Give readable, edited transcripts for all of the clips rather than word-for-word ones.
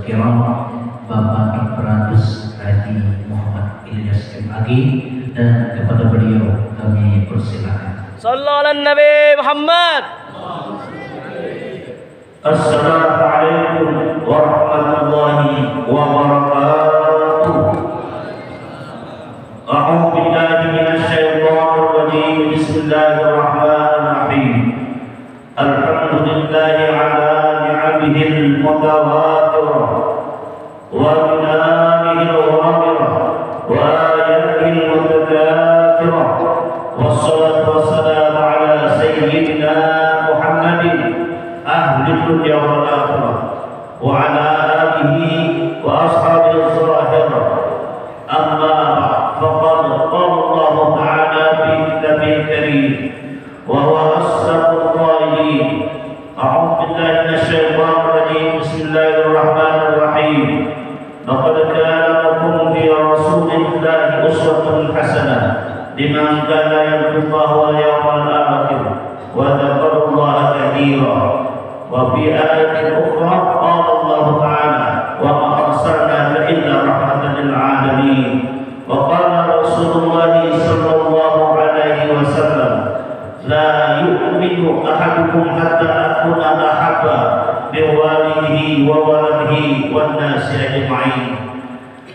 Kiram Bapak Imperatus Haji Muhammad Ilyas MAG, dan kepada beliau kami persilakan. Sallallahu alaihi Nabi Muhammad. Assalamualaikum warahmatullahi wabarakatuh. A'udzu billahi minasy syaithanir rajim. Bismillahirrahmanirrahim. Alhamdulillahi ala ni'amihil mutawatirah wa minamihil ghamirah wa ayatihil mutakathirah. Wassalatu wassalamu ala sayyidina Muhammadin ahlil dunya wal akhirah wa ala alihi wa ashabihi az-zahirah. Amma faqad qala Allah ta'ala fi kitabil karim wa huwa asdaqul qailin. A'udzu billahi minasy syaithanir rajim. Bismillahirrahmanirrahim. Laqad kana lakum fi rasulillahi uswatun hasanah liman kana yarjullaha wal yawmal akhir wa dzakarallaha katsira. Wa fi ayatin ukhra qala Allah ta'ala wa ma arsalnaka illa rahmatan lil alamin. Wa qala Rasulullah sallallahu alaihi wasallam, la yu'minu ahadukum hatta akuna ahabba bi walidihi wa waladihi wan nasi ajma'in.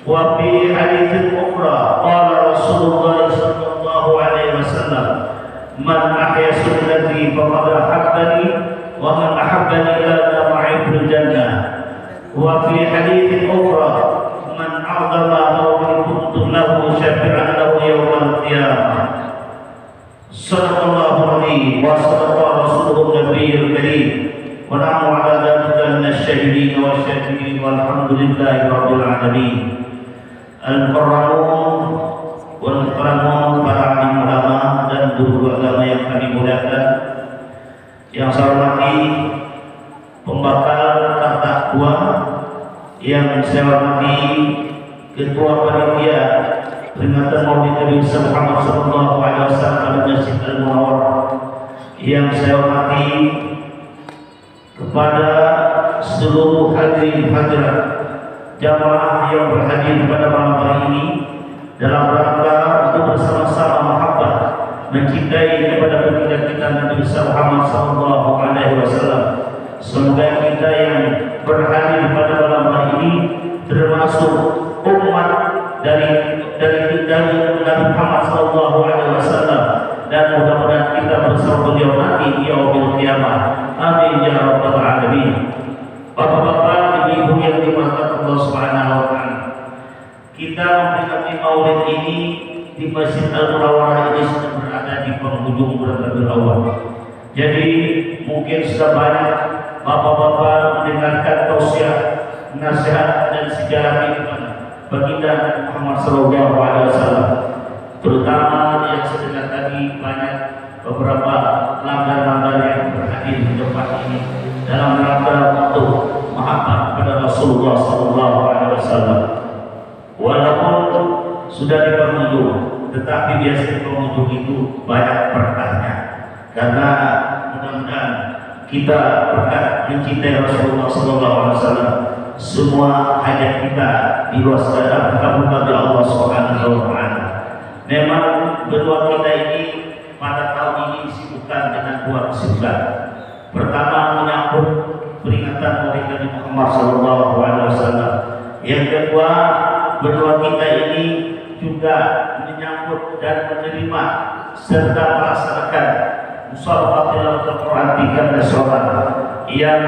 Wa fi haditsin ukhra qala Rasulullah sallallahu alaihi wasallam, man ahya sunnati faqad ahabbani wa man ahabbani la ma'ibul jannah. Wa fi haditsin ukhra, man a'zama mawlid kuntu lahu syafi'an lahu yawmal qiyamah. Sallallahu alaihi wa sallam Rasulullah Nabiyul Karim. Wa nahnu ala dzalika minasyahidin wa syakirin walhamdulillahi rabbil alamin. Al-Qur'an wal Qur'an, para alim ulama dan guru agama yang kami muliakan, yang saya hormati pembakar terdakwa, yang saya hormati ketua panitia peringatan Maulid Nabi Muhammad sallallahu alaihi wasallam di Masjid Al-Munawwarah, yang saya hormati kepada seluruh hadirin hadirat jamaah yang berhadir pada malam hari ini dalam rangka untuk bersama-sama mahabbah mencintai kepada baginda kita Nabi Muhammad sallallahu alaihi wasallam. Semoga kita yang berhadir pada malam hari ini termasuk umat dari Nabi Muhammad sallallahu alaihi wasallam, dan mudah-mudahan kita bersama beliau nanti di yaumil qiyamah. Amin ya rabbal alamin. Bapak-bapak, ibu-ibu yang dimuliakan Allah Subhanahu wa taala, kita memperingati Maulid ini di Masjid Al-Munawwarah ini sedang berada di penghujung bulan Rabiul Awwal. Jadi mungkin sudah banyak bapak-bapak mendengarkan tausiah, nasihat dan sejarah kehidupan baginda Muhammad sallallahu alaihi wasallam. Terutama yang sedengar tadi banyak beberapa langgar-langgar yang berhadir di tempat ini dalam rangka untuk mahabbah pada Rasulullah sallallahu alaihi wasallam. Walaupun sudah di penghujung, tetapi biasanya penghujung itu banyak berkahnya, karena mudah-mudahan kita berkat mencintai Rasulullah sallallahu alaihi wasallam, semua hajat kita diluaskan dan dikabulkan oleh Allah Subhanahu wa taala. Memang berdua kita ini pada tahun ini disibukkan dengan dua kesibukan. Pertama, menyambut peringatan Maulid Nabi Muhammad sallallahu alaihi wasallam. Yang kedua, berdua kita ini juga menyambut dan menerima serta melaksanakan musyawarah tilawatul Quran 3 sholat yang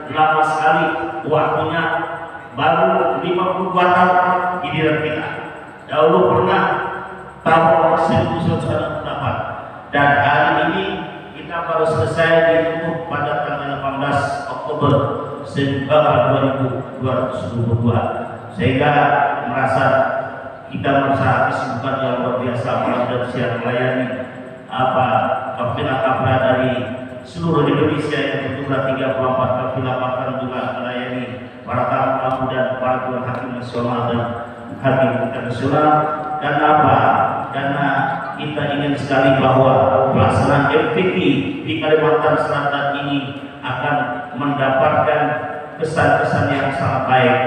lama sekali waktunya, baru 52 tahun ini kita. Dahulu pernah tahun 1998, dan hari ini kita baru selesai ditutup pada tanggal 18 Oktober 2022, sehingga merasa kesibukan yang luar biasa pada siang melayani kafilah-kafilah dari seluruh Indonesia yang berjumlah 34 kafilah, bahkan juga melayani para tamu dan para tuan hakim nasional dan hakim internasional. Karena kita ingin sekali bahwa pelaksanaan MTQ di Kalimantan Selatan ini akan mendapatkan kesan-kesan yang sangat baik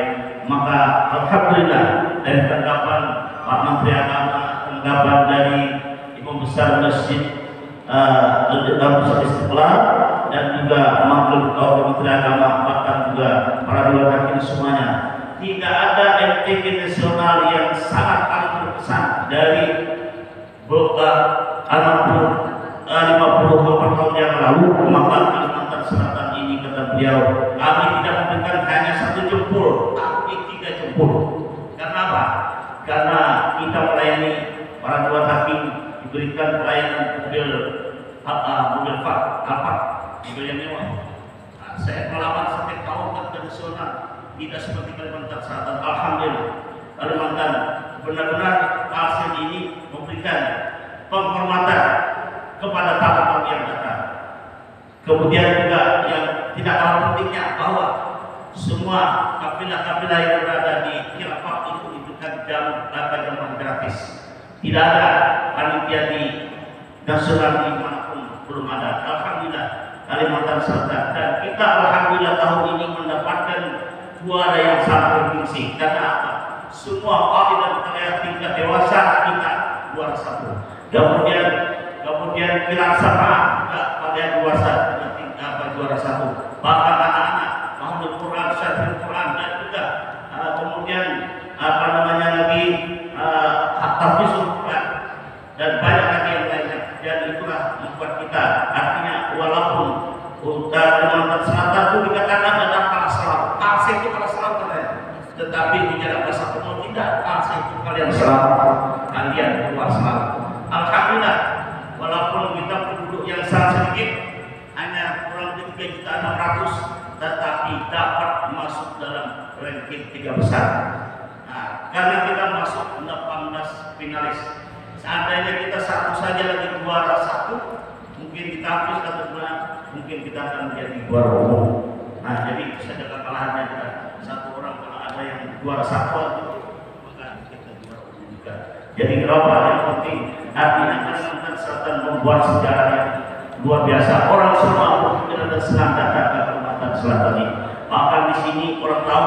Maka alhamdulillah dari tanggapan Pak Menteri Agama, tanggapan dari Imam Besar Masjid Istiqlal dan juga makhluk Menteri Agama, bahkan juga para dewan hakim semuanya, tidak ada MTQ nasional yang sangat berkesan dari beberapa 50 tahun yang lalu. Maka Kalimantan Selatan ini, kata beliau, kami tidak memberikan hanya 1 jempol, tapi 3 jempol. Karena apa? Karena kita melayani para dewan hakim, diberikan pelayanan mobil mobil yang mewah. Nah, saya pengalaman setiap tahun tradisional tidak seperti Kalimantan Selatan. Alhamdulillah, Kalimantan benar-benar Kalsen ini memberikan penghormatan kepada tamu yang datang. Kemudian juga yang tidak kalah pentingnya bahwa semua kafilah-kafilah yang berada di khilafah itu diberikan jamu gratis. Tidak ada panitia di nasional dimanapun, belum ada. Alhamdulillah Kalimantan Selatan, dan kita alhamdulillah tahun ini mendapatkan juara yang sangat bergengsi. Karena apa? Semua kali dan karya tingkat dewasa kita juara 1. Kemudian kilang sama juga pada dewasa dengan tingkat juara 1. Bahkan anak-anak Mahmud Quran, Syariful Quran, dan juga kemudian lagi Hafidzul Quran dan banyak lagi yang lainnya. Dan itulah membuat kita, artinya walaupun Kalimantan Selatan itu dikatakan adalah kalah selalu, Kalsen itu kalah selalu katanya, tetapi bicara bahasa umum tidak, Kalsen itu kalian selalu, kalian keluar selalu. Alhamdulillah, walaupun kita penduduk yang sangat sedikit, hanya kurang lebih 3.600.000, tetapi dapat masuk dalam ranking 3 besar. Nah, karena kita masuk 18 finalis. Seandainya kita satu saja lagi juara 1, mungkin kita habis satu bulan, mungkin kita akan menjadi juara umum. Nah, jadi itu saja kekalahannya kita. Satu orang kalau ada yang juara 1, maka kita juara umum juga. Jadi kenapa yang penting artinya Kalimantan Selatan membuat sejarah yang luar biasa. Orang semua berpikir dan senang datang ke Kalimantan Selatan ini. Bahkan di sini orang tahu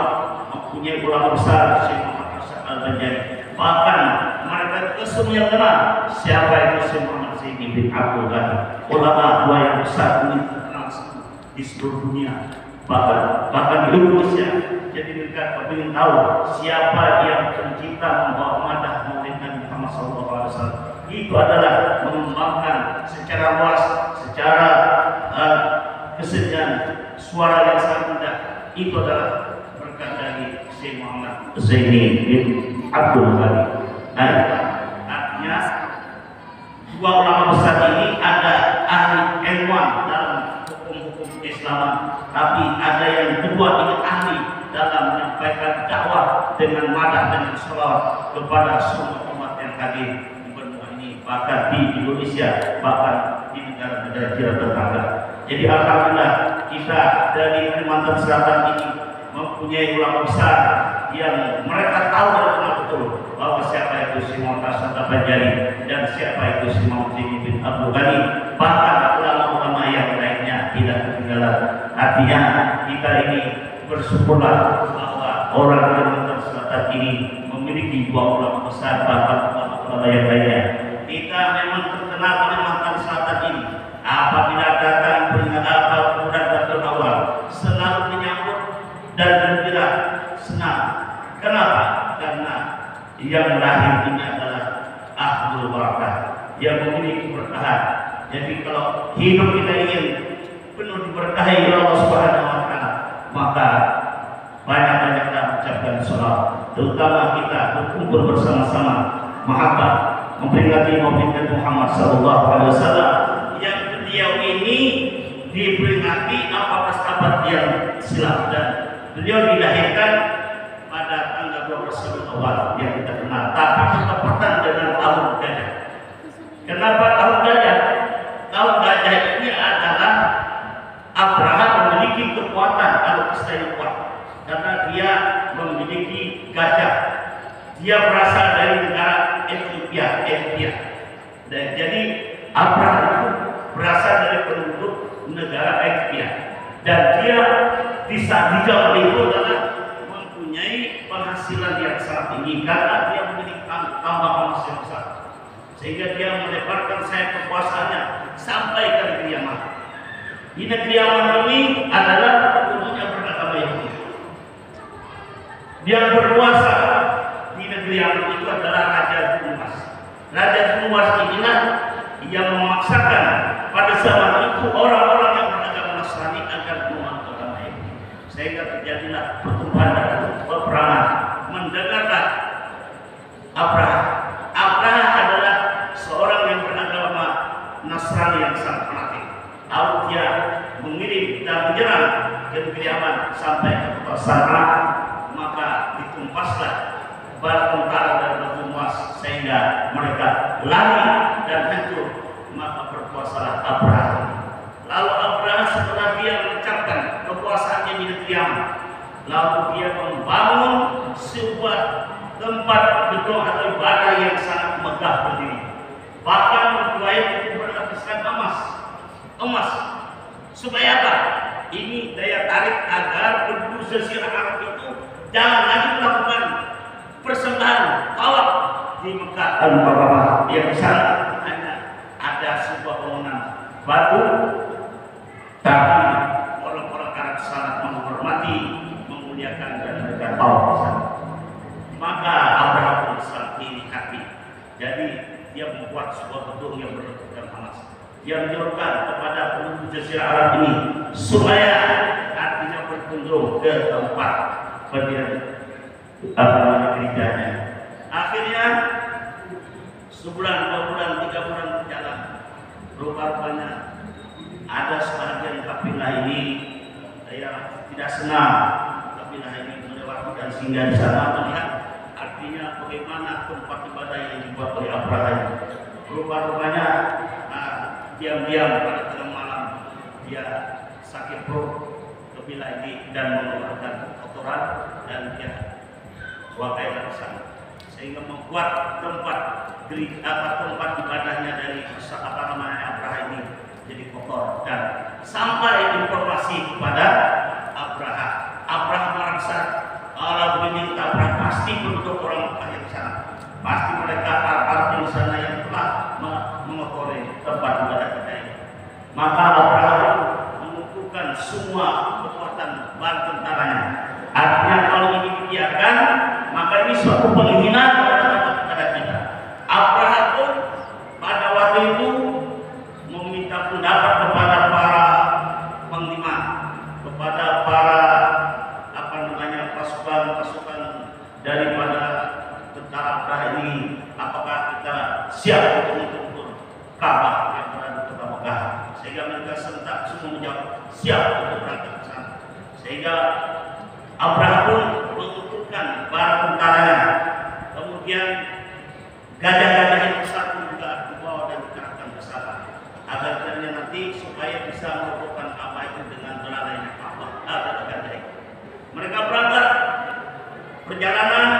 mempunyai ulama besar Syekh Muhammad Al-Banjari. Bahkan mereka itu semua yang kenal siapa itu Syekh Muhammad Zaini bin Abdul Ghani, ulama dua yang besar ini terkenal di seluruh dunia, bahkan di Indonesia. Jadi mereka ingin tahu siapa yang tercipta membawa madah Maulid Nabi Muhammad SAW. Itu adalah mengembangkan secara luas, secara kesenian suara yang sangat indah. Itu adalah berkat dari Syekh Muhammad Zaini bin Abdul Ghani. Nah, artinya dua ulama besar ini ada ahli ilmuwan dalam hukum-hukum Islam, tapi ada yang kedua ini ahli dalam menyampaikan dakwah dengan madah, dengan sholawat kepada semua umat yang hadir di benua ini, bahkan di Indonesia, bahkan di negara-negara jiran tetangga. Jadi alhamdulillah kita dari Kalimantan Selatan ini mempunyai ulama besar yang mereka tahu dan kenal betul bahwa siapa itu Syekh Muhammad Al-Banjari dan siapa itu Syekh Muhammad Zaini bin Abdul Ghani, bahkan ulama-ulama yang lainnya tidak ketinggalan. Artinya kita ini bersyukurlah bahwa orang Kalimantan Selatan ini memiliki dua ulama besar, bahkan ulama yang lainnya. Kita memang terkenal Kalimantan Selatan ini apabila datang peringatan bulan Rabiul Awal selalu menyambut dan gembira, senang. Kenapa? Karena yang lahir ini adalah ahlul barakah, yang memiliki berkah. Jadi kalau hidup kita ingin penuh diberkahi oleh Allah Subhanahu wa taala, maka banyak-banyaklah ucapkan salat, terutama kita berkumpul bersama-sama mahabbah memperingati Maulid Nabi Muhammad sallallahu alaihi wasallam yang beliau ini diperingati 14 abad yang silam, dan beliau dilahirkan pada tanggal 12 Rabiul Awal yang kita kenal, tapi bertepatan dengan tahun gajah. Kenapa tahun gajah? Tahun gajah ini adalah Abraham memiliki kekuatan alutsista yang kuat karena dia memiliki gajah. Dia berasal dari negara Ethiopia. Dan jadi Abraham itu berasal dari penduduk negara Ethiopia, dan dia di zaman itu adalah mempunyai tinggi karena dia memiliki tambang emas yang besar, sehingga dia melebarkan sayap kekuasaannya sampai ke negeri Yaman. Di negeri Yaman ini adalah penduduknya beragama Yahudi. Yang berkuasa di negeri Yaman itu adalah Raja Zunuwas. Raja Zunuwas inilah yang memaksakan pada zaman itu orang-orang yang beragama Nasrani agar menganut agama Yahudi, sehingga terjadilah pertumbuhan dan peperangan. Mendengarlah Abraha. Abraha adalah seorang yang beragama Nasrani yang sangat fanatik. Lalu dia mengirim dan menyerang ke negeri Yaman sampai ke kota San'a, maka ditumpaslah bala tentara dari Zunuwas sehingga mereka lari dan hancur. Maka berkuasalah Abraha. Lalu Abraha setelah dia mencapai kekuasaannya di negeri Yaman, lalu dia membangun sebuah tempat gedung atau ibadah yang sangat megah berdiri, bahkan membuat itu berlapiskan emas. Supaya apa? Ini daya tarik agar penduduk Jazirah Arab itu jangan lagi melakukan persembahan tawaf di Mekah al-Mukarramah, yang di sana hanya ada sebuah bangunan batu, tapi orang-orang Arab sangat menghormati, memuliakan dan mereka tawaf di sana. Maka Abraham pun sangat iri hati. Jadi dia membuat sebuah gedung yang berbentuk emas, yang menyerukan kepada penduduk Jazirah Arab ini supaya artinya berkunjung ke tempat pendirian gerejanya. Akhirnya sebulan, 2 bulan, 3 bulan berjalan, rupanya ada sebagian kafilah ini yang tidak senang. Kafilah ini melewati dan singgah di sana melihat artinya bagaimana tempat ibadah yang dibuat oleh Abraha. Rupanya diam-diam pada tengah malam dia sakit perut kafilah ini dan mengeluarkan kotoran dan dia wakai di sana, sehingga membuat tempat ibadahnya dari Abraha ini jadi kotor. Dan sampai informasi kepada Abraha. Abraha merasa kalau begini Abraha pasti penduduk orang Mekah yang sana, pasti mereka Arab di sana yang telah mengotori tempat ibadah kita ini. Maka Abraha mengumpulkan semua kekuatan bala tentaranya. Artinya kalau ini dibiarkan, maka ini suatu penghinaan kepada kita. Abraha pun pada waktu itu meminta pendapat kepada para panglima, kepada para pasukan daripada tentara Abraha ini, apakah kita siap untuk mengukur Ka'bah yang berada di kota Mekah. Sehingga mereka sentak semua menjawab siap untuk berangkat ke sana. Sehingga Abraha pun mengumpulkan para tentaranya, kemudian gajah-gajah yang besar pun juga dibawa dan dikerahkan ke sana, agar nanti supaya bisa merobohkan Ka'bah itu dengan belalainya Ka'bah ada gajah itu. Mereka berangkat perjalanan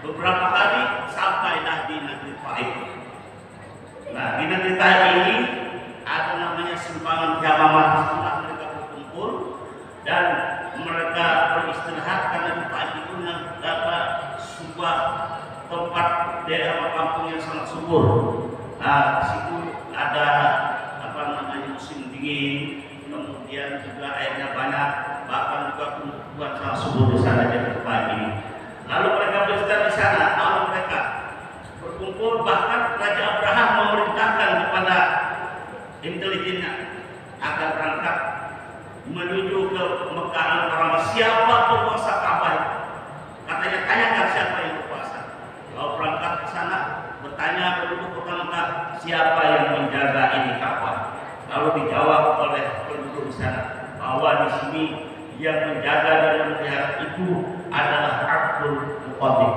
beberapa hari sampailah di negeri Taif. Nah, di negeri Taif ini ada namanya simpangan Yamamah. Setelah mereka berkumpul dan mereka beristirahat, karena di Taif itu dapat sebuah tempat daerah kampung yang sangat subur. Nah, di situ ada musim dingin, kemudian juga airnya banyak, bahkan juga tumbuhan sangat subur di sana di tempat ini. Lalu mereka beristirahat di sana. Lalu mereka berkumpul, bahkan Raja Abraha memerintahkan kepada intelijennya agar berangkat menuju ke Mekah al-Mukarramah. Siapa penguasa Ka'bah? Katanya tanyakan siapa yang berkuasa. Lalu berangkat ke sana, bertanya penduduk kota Mekah, siapa yang menjaga ini Ka'bah? Lalu dijawab oleh penduduk di sana bahwa di sini yang menjaga dan memelihara itu adalah Abdul Muttalib,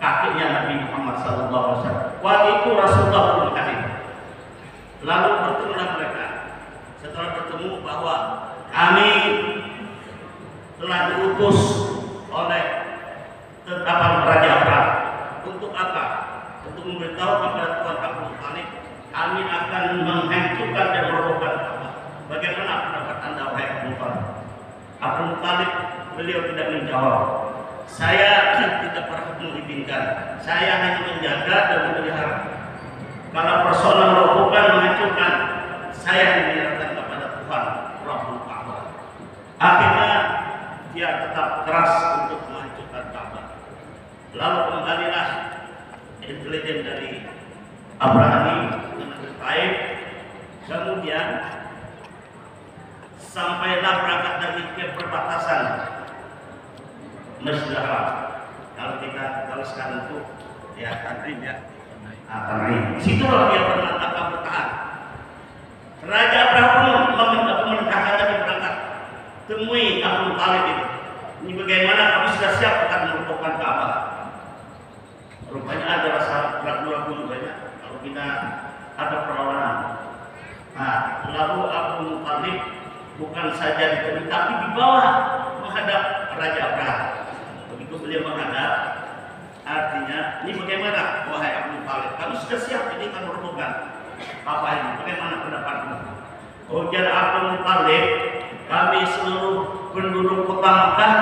kakeknya Nabi Muhammad SAW. Waktu itu Rasulullah belum hadir. Lalu bertemulah mereka. Setelah bertemu bahwa kami telah diutus oleh Raja Abraha. Untuk apa? Untuk memberitahu kepada Tuhan Abdul Muttalib, kami akan menghancurkan dan merobohkan Ka'bah. Bagaimana pendapat Anda, wahai Abdul Muttalib? Abdul Muttalib beliau tidak menjawab. saya tidak pernah mengizinkan. Saya hanya menjaga dan memelihara. Kalau persoalan robohkan menghancurkan, saya menyerahkan kepada Tuhan Rabbul Ka'bah. Akhirnya dia tetap keras untuk menghancurkan Ka'bah. Lalu kembalilah intelijen dari Abraham dengan Taif. Kemudian sampailah berangkat dari ke perbatasan Masjidil Haram. Kalau sekarang itu ya Tanrim ya. Tanrim. Situlah dia akan bertahan. Raja Abraham memerintahkan lagi berangkat. Temui Abu Talib itu. Ini bagaimana kamu sudah siap akan merobohkan Ka'bah? Rupanya ada rasa ragu-ragu banyak kalau kita ada perlawanan. Nah, lalu Abu Talib bukan saja ditemui tapi dibawa menghadap Raja Abraham. Begitu beliau menghadap, artinya ini bagaimana wahai Abu Talib? Kamu sudah siap ini kan merobohkan apa ini? Bagaimana pendapatmu? Ujar Abu Talib, kami seluruh penduduk kota Makkah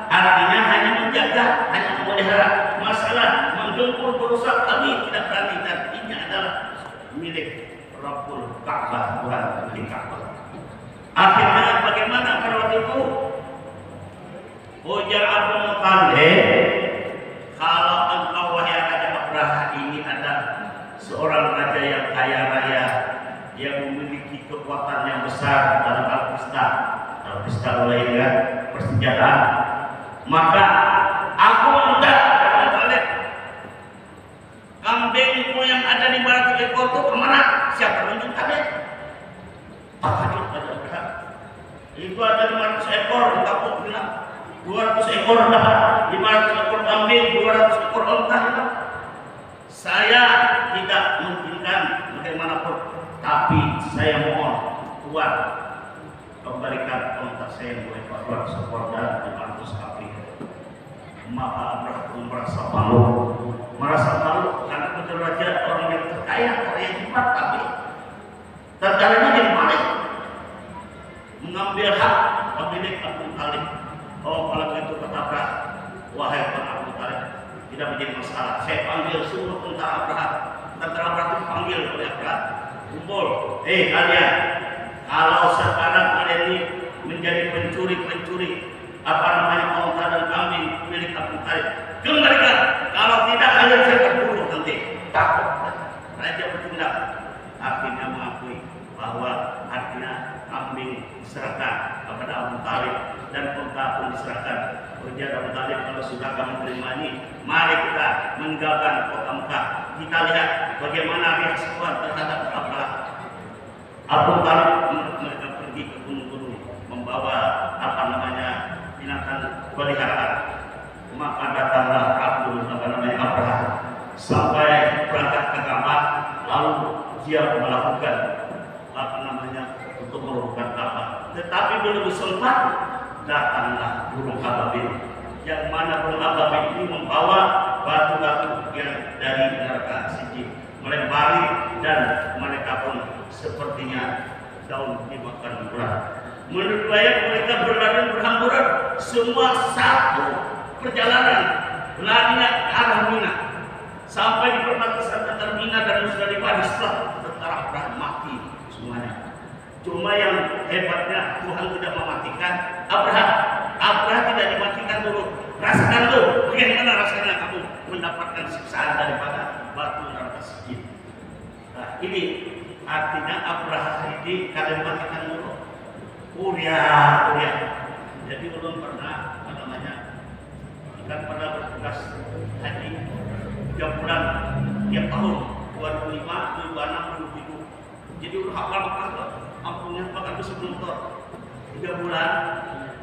artinya hanya menjaga, hanya memelihara. Masalah menggempur berusaha kami tidak berani dan ini adalah milik Rabbul Ka'bah, Tuhan milik Ka'bah. Akhirnya bagaimana pada waktu itu? Ujar Abu Talib, kalau engkau wahai Raja Abraham ini ada seorang raja yang kaya raya, yang memiliki kekuatan yang besar dalam al-pista lainnya persenjataan, maka aku minta kambingmu yang ada di barat ekor itu kemana? Siapa menunjukkannya? Takut pada Abraham. Itu ada 500 ekor, takut bilang 200 ekor dapat, 500 ekor kambing, 200 ekor unta hilang. Saya tidak menginginkan bagaimanapun, tapi saya mohon Tuhan kembalikan unta saya yang boleh 200 ekor dan 500 kambing. Maka Abraham merasa malu karena putra raja orang yang terkaya, orang yang hebat, tapi terkadangnya dia maling mengambil hak pemilik Abu Talib. Oh, kalau begitu kata Abraham, wahai Abu Talib, tidak menjadi masalah. Saya panggil seluruh tentara Abraham. Tentara Abraham itu panggil oleh Abraham, kumpul. Kalian, kalau sekarang kalian ini menjadi pencuri apa namanya unta dan kambing milik Abu Talib, kembalikan. Kalau tidak kalian saya berburu nanti. Takut. Raja bertindak. Akhirnya mengakui bahwa artinya kambing diserahkan kepada Abu Talib dan unta pun diserahkan. Ujar Abu Talib, kalau sudah kamu terima ini, mari kita meninggalkan kota Mekah. Kita lihat bagaimana reaksi Tuhan terhadap Abraham. Abu Talib mereka pergi ke gunung-gunung membawa apa namanya binatang peliharaan. Maka datanglah Abraham sampai berangkat ke Ka'bah, lalu dia melakukan apa namanya untuk merobohkan Ka'bah. Tetapi belum sempat, datanglah burung ababil, yang mana burung ababil ini membawa batu-batu yang dari neraka Sijil melempari, dan mereka pun sepertinya daun dimakan ular. Menurut ayat mereka berlari berhamburan, semua satu perjalanan larinya ke arah Mina sampai di perbatasan antara Mina dan Musdalifah. Setelah tentara Abraham mati semuanya. Cuma yang hebatnya Tuhan tidak mematikan Abraham. Abraham tidak dimatikan dulu. Rasakan dulu bagaimana rasanya kamu mendapatkan siksaan daripada batu neraka Sijil. Nah, ini artinya Abraham ini kalian matikan dulu. Kuliah. Jadi belum pernah kan pernah bertugas haji 3 bulan tiap tahun 2005, 2006, 2007. Jadi udah hafal Mekah, ampunnya bahkan bisa motor 3 bulan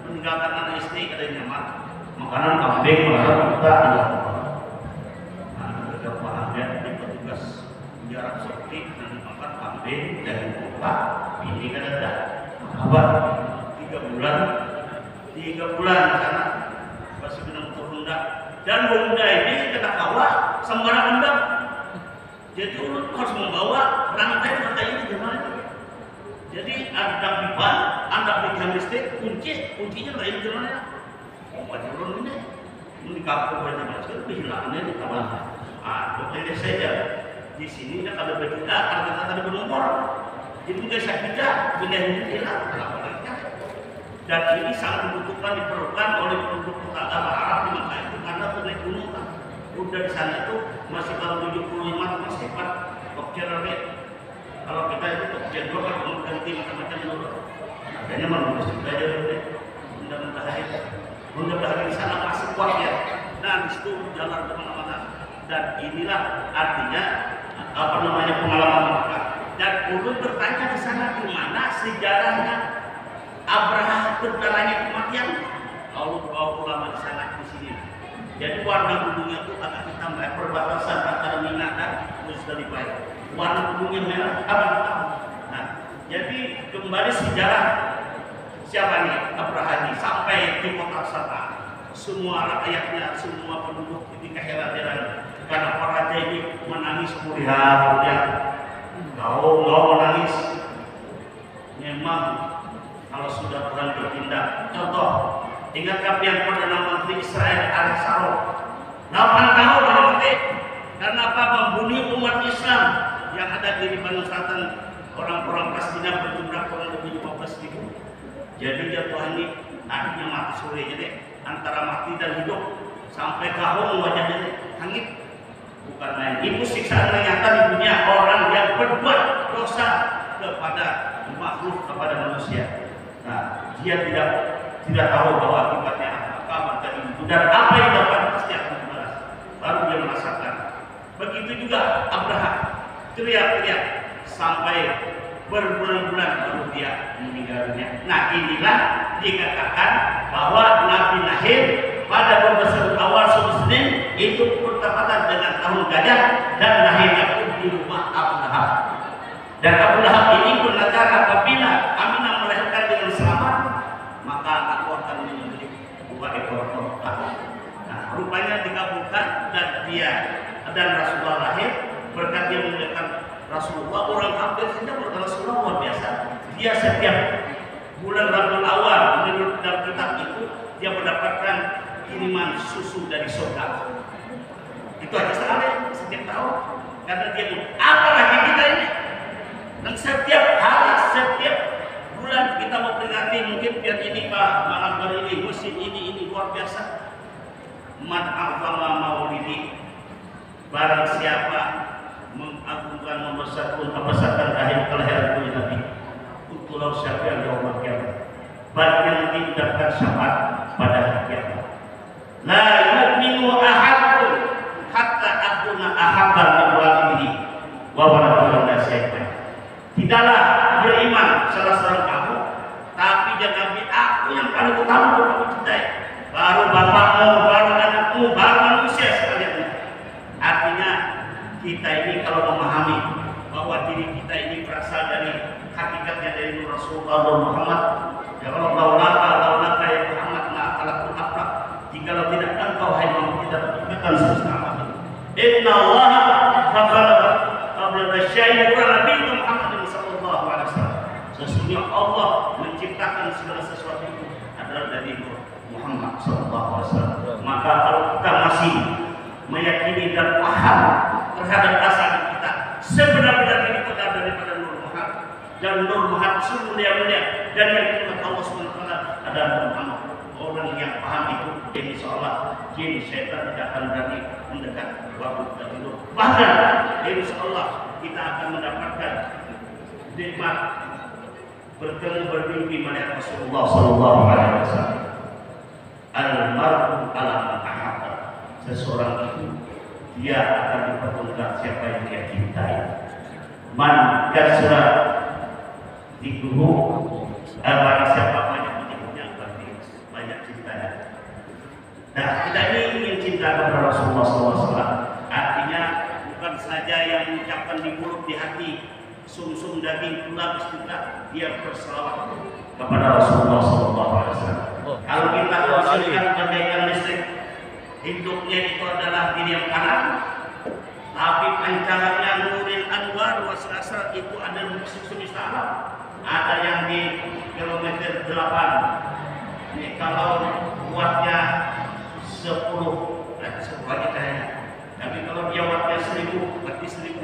meninggalkan anak istri ada yang nyaman makanan kambing makan kita ada. Nah, kita pahamnya di petugas jarak seperti nanti makan kambing dan buka ini kan ada apa 3 bulan karena masih kena motor Honda, dan Honda ini kena kawah sembarang Honda. Jadi urut harus membawa rantai ini gimana? Jadi ada pipa, ada pipa listrik, kuncinya lain gimana? Oh, turun ini Di kampung banyak masker, hilangnya di kawan. Dokternya saja di sini kan ada berbeda, ada bernomor. Jadi juga saya tidak pindah hilang, dan ini sangat dibutuhkan diperlukan oleh penduduk kota Arab di Mekah itu karena naik gunung kan. Udah di sana itu masih tahun 75 masih hebat dokternya. Kalau kita itu dokter dua kan ganti macam-macam dulu. Makanya menurut kita aja deh. Mudah-mudahan di sana masih kuat ya. Nah di situ jalan kemana-mana. Dan inilah artinya pengalaman Mekah. Dan ulun bertanya di sana di mana sejarahnya Abraha terkalahnya kematian. Allah ulama di sana di sini. Jadi warna gunungnya itu agak hitam, perbatasan antara Mina dan Musdalifah. Warna gunungnya merah, agak hitam. Nah, jadi kembali sejarah siapa nih Abraha ini sampai di kota sana. Semua rakyatnya, semua penduduk ketika heran-heran karena para raja ini menangis melihat ya. Kau menangis. Memang kalau sudah Tuhan bertindak, contoh, ingat kalian Perdana Menteri Israel Ariel Sharon, 8 tahun dia mati. Karena apa? Membunuh umat Islam yang ada di Lebanon Selatan. Orang-orang Palestina berjumlah kurang lebih 15.000. Jadi jatuh ini akhirnya mati sore jadi antara mati dan hidup sampai kahung wajahnya hangit. Bukan main. Itu siksaan yang nyata di dunia orang yang berbuat dosa kepada makhluk, kepada manusia. Nah, dia tidak tahu bahwa akibatnya apa maka itu dan apa yang dapat pasti akan dibalas. Baru dia merasakan. Begitu juga Abraha teriak-teriak sampai berbulan-bulan baru dia meninggal dunia. Nah inilah dikatakan bahwa Nabi lahir pada 12 awal Senin itu bertepatan dengan tahun gajah dan lahirnya pun di rumah Abu Lahab. Dan Abu Lahab ini bernazar apabila Aminah melahirkan dengan selamat maka anakku akan menyembelih 2 ekor unta. Nah rupanya dikabulkan dan dia dan Rasulullah lahir berkat dia memuliakan Rasulullah. Orang kafir saja berkata Rasulullah luar biasa. Dia setiap bulan Rabiul Awal menurut dalam kitab itu dia mendapatkan kiriman susu dari surga. Itu aja sekali setiap tahun karena dia apalagi kita ini. Dan setiap hari, setiap bulan kita mau peringati mungkin biar ini Pak malam hari ini musim ini luar biasa. Man a'zama maulidi, barang siapa mengagungkan membesarkan akhir kelahiran Nabi utulau siapa yang jauh kiamat bagi yang mendapatkan syafaat pada hari kiamat. La yu'minu ahadun hatta akuna ahabba min walidihi wa waladihi nasihatnya. Tidaklah beriman salah seorang kamu tapi jangan aku yang paling utama untuk kamu cintai, baru bapakmu, baru anakmu, baru manusia sekalian. Artinya kita ini kalau memahami bahwa diri kita ini berasal dari hakikatnya dari Rasulullah Muhammad. Ya Allah laulaka ya Muhammad ma'alakul apa jikalau tidak engkau hai Muhammad tidak menciptakan semesta alam. Inna Allah fakhalaqa qabla tasyayyi Nabi Muhammad sallallahu alaihi wasallam. Sesungguhnya Allah menciptakan segala sesuatu itu adalah dari Muhammad sallallahu alaihi wasallam. Maka kalau kita masih meyakini dan paham terhadap asal kita sebenar-benarnya itu daripada Nur Muhammad dan Nur Muhammad sungguh mulia dan yang dimaksud Allah SWT adalah Muhammad. Orang yang paham itu ini seolah jin syaitan tidak akan berani mendekat waktu kita tidur. Bahkan insyaallah kita akan mendapatkan nikmat bertemu bermimpi melihat Rasulullah sallallahu alaihi wasallam. Al-mar'u ala man ahabba. Seseorang itu dia akan dipertemukan siapa yang dia cintai. Man kasra dikuhu barang siapa banyak menyebutnya berarti banyak cintanya. Nah kita ini ingin cinta kepada Rasulullah SAW. Artinya bukan saja yang mengucapkan di mulut, di hati, sum-sum daging tulang istilah dia berselawat kepada Rasulullah SAW. Kalau kita konsumsikan bagaikan listrik, hidupnya itu adalah diri yang kanan, tapi pancarannya nuril anwar wasrasa itu ada musuh istana. Ada yang di kilometer 8. Ini kalau kuatnya berarti 10 lagi cahaya. Tapi kalau dia waktunya 1000, berarti 1000.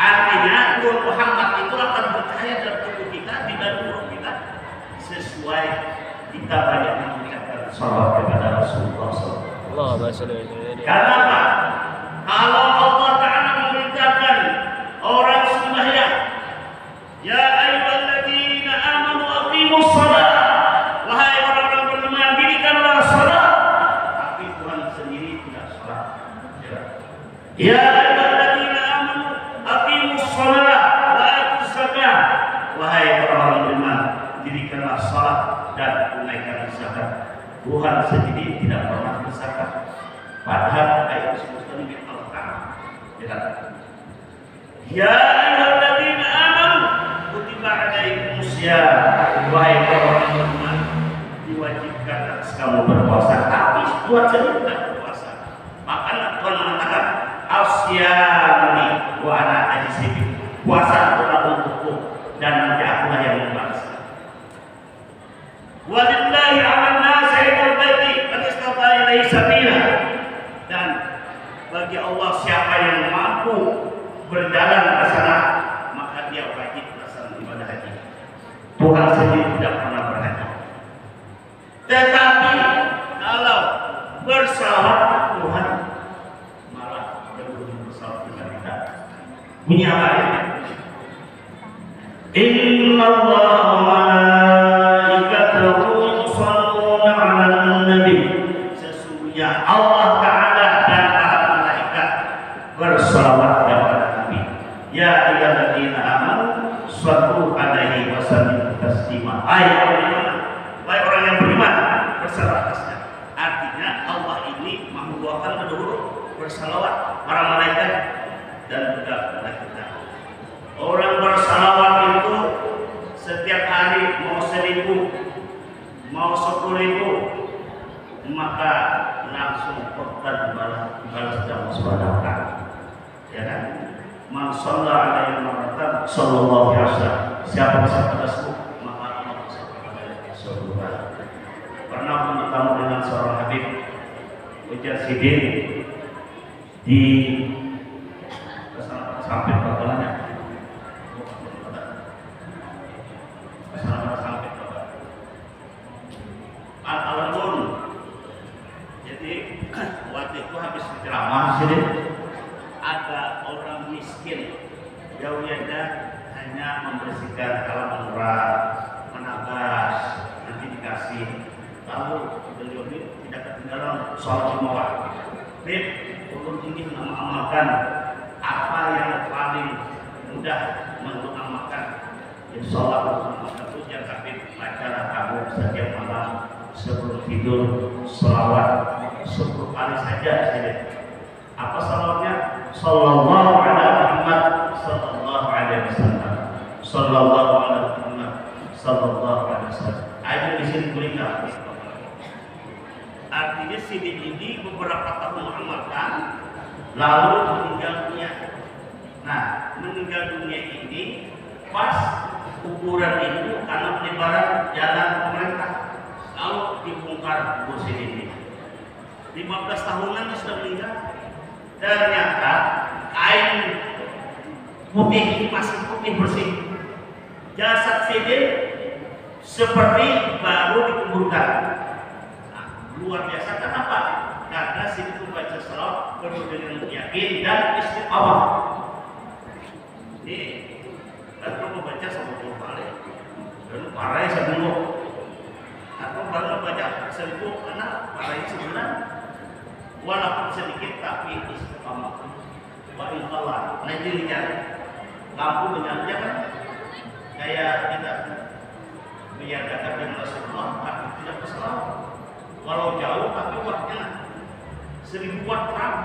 Artinya Nur Muhammad itu akan bercahaya dalam tubuh kita, di dalam tubuh kita, sesuai kita banyak mengucapkan salawat kepada Rasulullah SAW. Kenapa? Kalau Allah Ta'ala memerintahkan orang sembahyang, ya ayyuhalladzina amanu aqimus shalah, wahai orang-orang beriman, dirikanlah salat. Tapi Tuhan sendiri tidak salat. Ya ayyuhalladzina amanu aqimus shalah wa atuz zakah, wahai orang-orang beriman, dirikanlah salat dan tunaikan zakat. Tuhan sendiri tidak pernah berzakat. Padahal ayat semesta ini Allah Ta'ala. Ya ayyuhalladzina amanu kutiba alaikumus syiyam, wahai orang beriman, diwajibkan atas kamu berpuasa. Tapi Tuhan sendiri tidak berpuasa. Maka Tuhan mengatakan asyami wa ana ajzibi, puasa adalah untukku dan nanti akulah yang membalas. Walillahi 'alan nasi hajjul baiti man istata'a ilaihi sabila, dan bagi Allah siapa yang mampu berjalan ke sana maka dia wajib melaksanakan ibadah haji. Tuhan sendiri tidak pernah berhaji. Tetapi kalau bersalawat Tuhan malah berbunyi bersalawat dengan kita. Bunyi apa ya? Inna Allah wa malaikatahu yusholluna 'alan nabi. Sesungguhnya Allah Ta'ala dan para malaikat bersalawat kepada Nabi. Ya ayyuhalladzina amanu shallu 'alaihi wa sallimu taslima. Wahai orang yang beriman, bersalawat atasnya. Artinya Allah ini membuahkan kedua bersalawat para malaikat dan juga kepada kita. Orang bersalawat itu setiap hari mau 1000, mau 10.000, maka langsung korban balas Allah Subhanahu wa Ta'ala. Ya kan? Man shalla alaihi marratan sallallahu alaihi wasallam. Siapa bersalawat maka Allah bersalawat sallallahu alaihi. Pernah bertemu dengan seorang habib ujar sidin di sampai pertolongan. Al-Alun. Jadi waktu itu habis ceramah sini ada orang miskin, jauhnya hanya membersihkan halaman urat, menagas, nanti dikasih. Lalu beliau ini tidak ketinggalan soal Jumat. Bib, ulun ini mengamalkan apa yang paling mudah mengamalkan. Insya Allah itu yang kami baca kamu setiap malam sebelum tidur selawat 10 kali saja. Apa salawatnya? Sallallahu alaihi Muhammad sallallahu alaihi wasallam. Sallallahu alaihi Muhammad sallallahu alaihi wasallam. Ada di sini tulisan. Artinya sidin ini beberapa tahun mengamalkan lalu meninggal dunia. Nah, meninggal dunia ini pas kuburan itu karena penyebaran jalan pemerintah lalu dibongkar kubur sidin ini. 15 tahunan sudah meninggal. Ternyata kain putih ini masih putih bersih. Jasad sidin seperti baru dikuburkan. Nah, luar biasa. Kenapa? Karena sidin membaca salawat penuh dengan yakin dan istiqamah. Ini aku membaca 10 kali. Dan parai sebelum aku baru membaca 1000 karena parai sebulan. Walaupun sedikit tapi istiqamah. Wa insyaallah nanti lihat lampu menyala kan kayak kita menyadarkan dengan Rasulullah tapi tidak bersalawat. Walau jauh tapi waktunya 1000 watt terang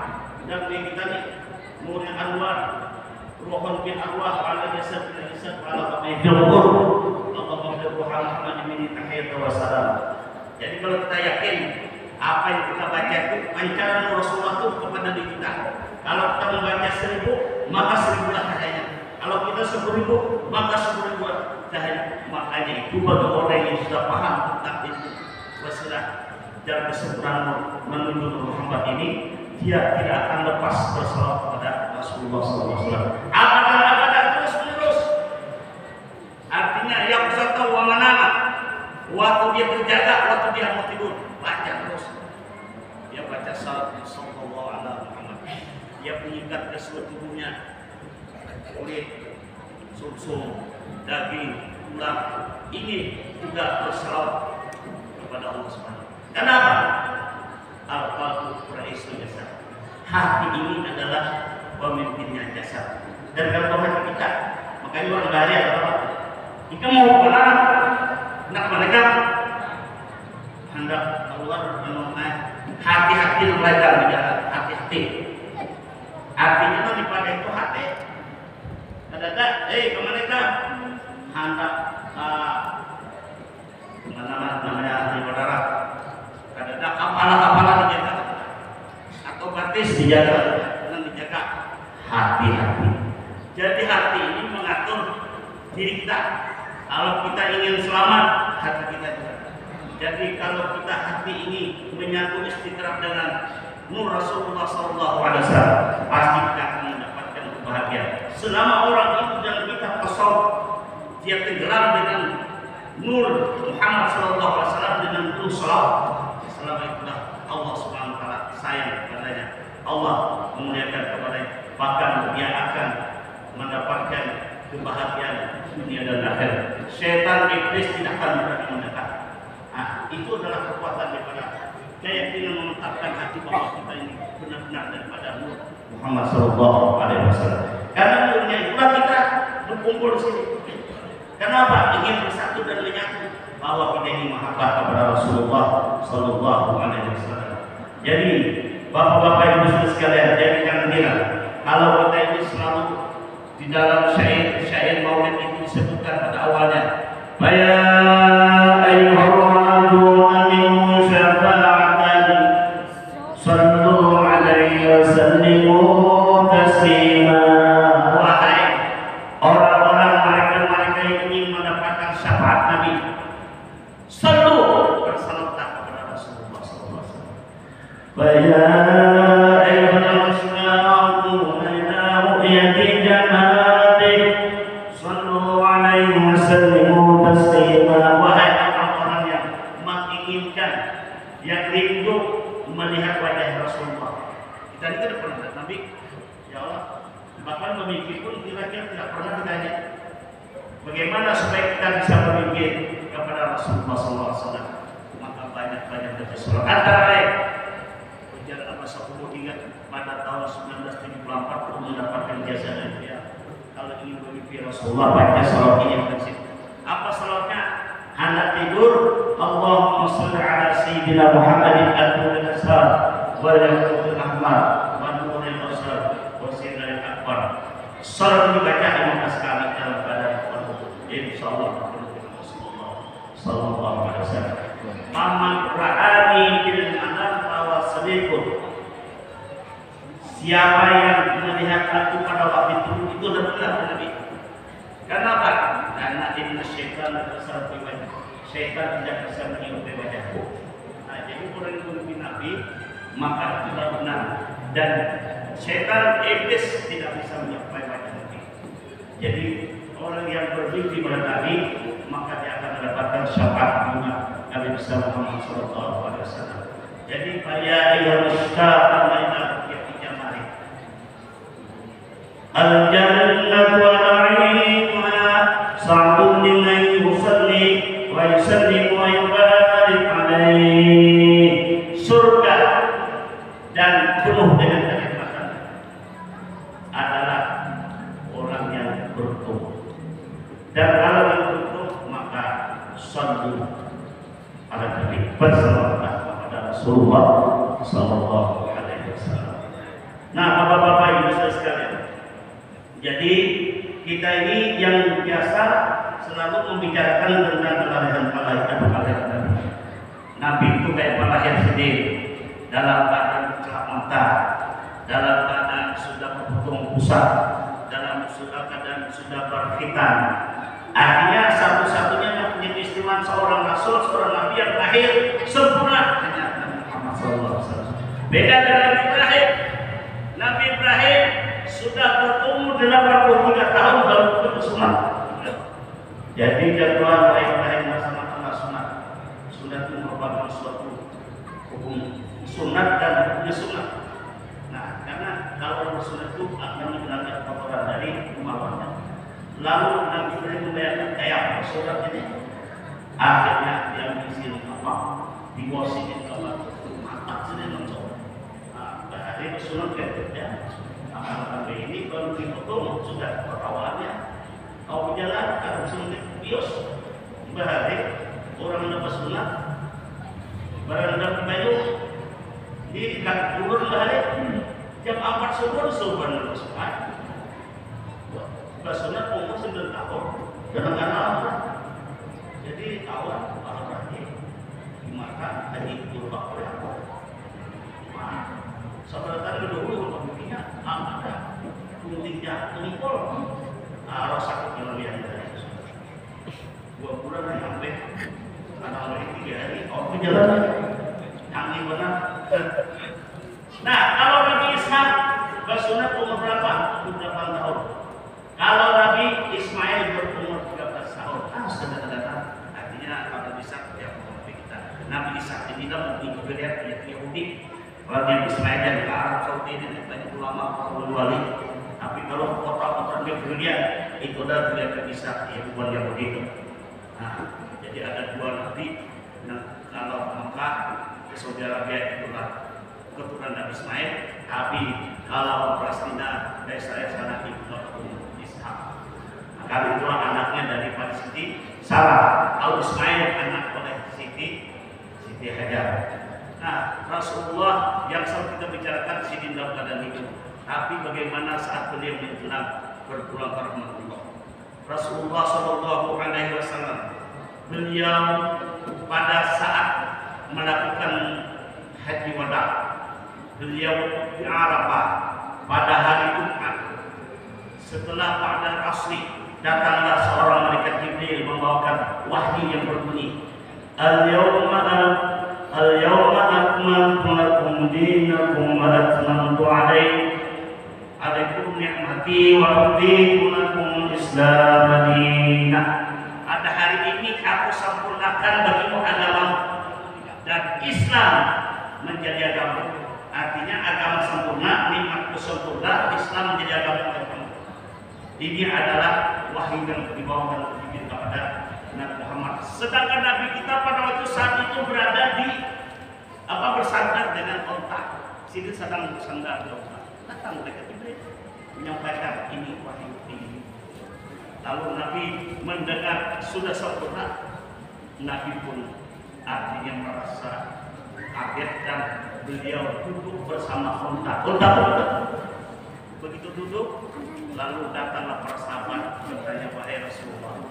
dan kita nih nurul anwar ruhun bil arwah ala jasad bil jasad ala qabil qur Allahumma bi Muhammad min tahiyat wa salam. Jadi kalau kita yakin apa yang kita baca itu pancaran Rasulullah itu kepada diri kita. Kalau kita membaca 1000 maka 1000 lah cahayanya. Kalau kita 10.000 maka 10.000 cahaya. Makanya itu bagi orang yang sudah paham tentang itu wasilah dan kesempurnaan menuju Muhammad ini, dia tidak akan lepas bersalawat kepada Rasulullah SAW. Abadan terus menerus. Artinya yang beserta wa manama, waktu dia terjaga, waktu dia mau tidur, baca terus. Dia baca sallallahu alaihi Muhammad. Dia mengikat ke seluruh tubuhnya, kulit, sumsum, daging, tulang. Ini juga bersalawat kepada Allah Subhanahu. Kenapa? Al-qalbu ra'isul jasad. Hati ini adalah pemimpinnya jasad. Dan kalau hati kita, makanya orang bahaya apa? Jika mau berlarang, hendak mereka hendak keluar mengenai hati-hati mereka di jalan, hati-hati. Artinya kan dipakai itu hati. Ada ke mereka hendak namanya ahli berdarah. Ada kepala dijaga atau batis dijaga dan dijaga hati-hati. Jadi hati ini mengatur diri kita. Kalau kita ingin selamat, hati kita juga. Jadi kalau kita hati ini menyatu istiqrar dengan nur Rasulullah SAW, pasti kita akan mendapatkan kebahagiaan. Selama orang itu dan kita kosong, dia tenggelam dengan nur Muhammad SAW dengan nur salawat. Selama itulah Allah Subhanahu wa taala sayang kepadanya. Allah memuliakan kepadanya. Bahkan dia akan mendapatkan kebahagiaan dunia dan akhirat. Setan iblis tidak akan berani mendekat. Nah, itu adalah kekuatan daripada keyakinan menetapkan hati bahwa kita ini benar-benar daripada nur Muhammad SAW. Karena nurnya itulah kita berkumpul di sini. Kenapa? Ingin bersatu dan menyatu bahwa kita ini mahabbah kepada Rasulullah SAW. Jadi bapak-bapak ibu saudara sekalian, jadikan diri kalau kita ini selalu di dalam syair maulid itu disebutkan pada awalnya, ya ayyuhar min syafa'atan sallu alaihi wa sallimu taslima. Wahai orang-orang mereka yang ingin mendapatkan syafaat Nabi, sallu bersalawatlah kepada Rasulullah SAW. Ya ayyuhal muslimun ila ru'yati jamalih sallu alaihi wa sallimu taslima. Wahai orang-orang yang menginginkan, yang rindu melihat wajah Rasulullah. Kita ini tidak pernah lihat Nabi, ya Allah. Bahkan memikir pun kira-kira tidak pernah ditanya bagaimana supaya kita bisa berpikir kepada Rasulullah SAW. Maka banyak-banyak baca surah. Antara lain ujar Abbas Al-Qurtubi ingat pada tahun 1974 untuk mendapatkan jasa dari dia. Kalau ingin bermimpi Rasulullah, baca salawat ini yang prinsip. Apa salawatnya? Hendak tidur, Allahumma shalli ala sayyidina Muhammadin al-Nuril Asrar wal Yaqut al-Ahmar wa Nuril Asrar wa Sirril Akbar. Salawat dibaca 15 kali dalam badan al-Qur'an. Insyaallah Rasulullah sallallahu alaihi wasallam. Maman ra'ani fil manam wa sadiqun. Siapa yang melihat aku pada waktu itu adalah Nabi. Kenapa? Karena inna syaitan bersarap di wajah. Syaitan tidak bisa mengikuti wajahku. Nah, jadi orang yang mengikuti Nabi maka itu benar. Dan syaitan iblis tidak bisa mencapai wajah Nabi. Jadi orang yang bermimpi pada Nabi maka dia akan mendapatkan syafaat bunga Nabi Muhammad SAW. Jadi ya ayyuhal muslimun al-jannatu wa na'imuha sa'dun liman yusalli wa yusallimu wa yubarik alaihi. Surga dan penuh dengan kenikmatan adalah orang yang beruntung. Dan kalau yang beruntung maka sallu ala Nabi, bersalawatlah kepada Rasulullah sallallahu alaihi wasallam. Nah, bapak-bapak ibu saudara sekalian, jadi kita ini yang biasa selalu membicarakan tentang kelahiran Nabi. Nabi itu kayak pelahir sendiri, dalam keadaan celaka, dalam keadaan sudah berputung pusat, dalam keadaan sudah berkhitan. Artinya satu-satunya yang punya istimewa seorang Rasul, seorang Nabi yang lahir sempurna hanya Beda dengan Nabi Ibrahim. Nabi Ibrahim sudah berumur 83 tahun baru bersunat. Jadi jadwal Ibrahim sama-sama sunat. Sunat itu merupakan suatu hukum sunat dan hukumnya sunat. Nah, karena kalau bersunat itu akan menghilangkan kotoran dari umatnya. Lalu Nabi Ibrahim membayarkan kayak bersunat ini. Akhirnya dia mengisi apa? Diwasiin apa? Mata sini langsung. Nah, dari bersunat ya. Akan ini baru dipotong sudah perawaannya. Kau berjalan harus bios. Bahari orang dapat sunat. Barang dapat baju di dekat kubur bahari jam 4 subuh dapat sunat. Sunat umur 9 tahun. Kadang-kadang jadi awal berarti dimakan haji kurba oleh apa? Nah, saudara tadi dulu pemimpinnya ada kuntingnya tumpul, rasa kekeliruan dari itu. 2 bulan sampai karena oleh 3 hari, berjalan canggih benar. Nah, kalau Nabi Ishak bersunat umur berapa? 8 tahun. Kalau Nabi Ismail berumur 13 tahun, sudah datang. Artinya kalau bisa ya kita. Nabi Ishak ini tidak mengikuti Yahudi. Kalau Nabi Ismail dan ke Arab Saudi ini banyak ulama wali. Tapi kalau kota-kota Yahudi itu adalah tidak bisa bukan Yahudi itu. Nah, jadi ada 2 nabi. Nah, kalau Mekah ke Saudi Arabia itulah keturunan Nabi Ismail. Tapi kalau Palestina dari sana itu Ishak. Maka itulah anaknya daripada Siti Sarah. Al Ismail anak oleh Siti Hajar. Nah, Rasulullah yang selalu kita bicarakan sini dalam keadaan hidup. Tapi bagaimana saat beliau menjelang berpulang ke rahmatullah. Rasulullah Shallallahu Alaihi Wasallam beliau pada saat melakukan haji wada, beliau di Arafah pada hari Jumat. Setelah pada asri datanglah seorang malaikat Jibril membawakan wahyu yang berbunyi, Al-yawma akmaltu lakum dinakum wa atmamtu alaikum ni'mati wa raditu lakum Islam dinah. Pada hari ini aku sempurnakan bagimu agama dan Islam menjadi agama. Artinya agama sempurna, nikmatku sempurna, Islam menjadi agama. Ini adalah wahyu yang dibawakan kepada Nabi Muhammad. Sedangkan Nabi kita pada waktu saat itu berada di bersandar dengan onta. Sini sedang bersandar di onta. Datang mereka Jibril menyampaikan ini wahyu ini. Lalu Nabi mendengar sudah sempurna. Nabi pun artinya merasa kaget dan beliau duduk bersama onta. Begitu duduk, lalu datanglah para sahabat bertanya, wahai Rasulullah,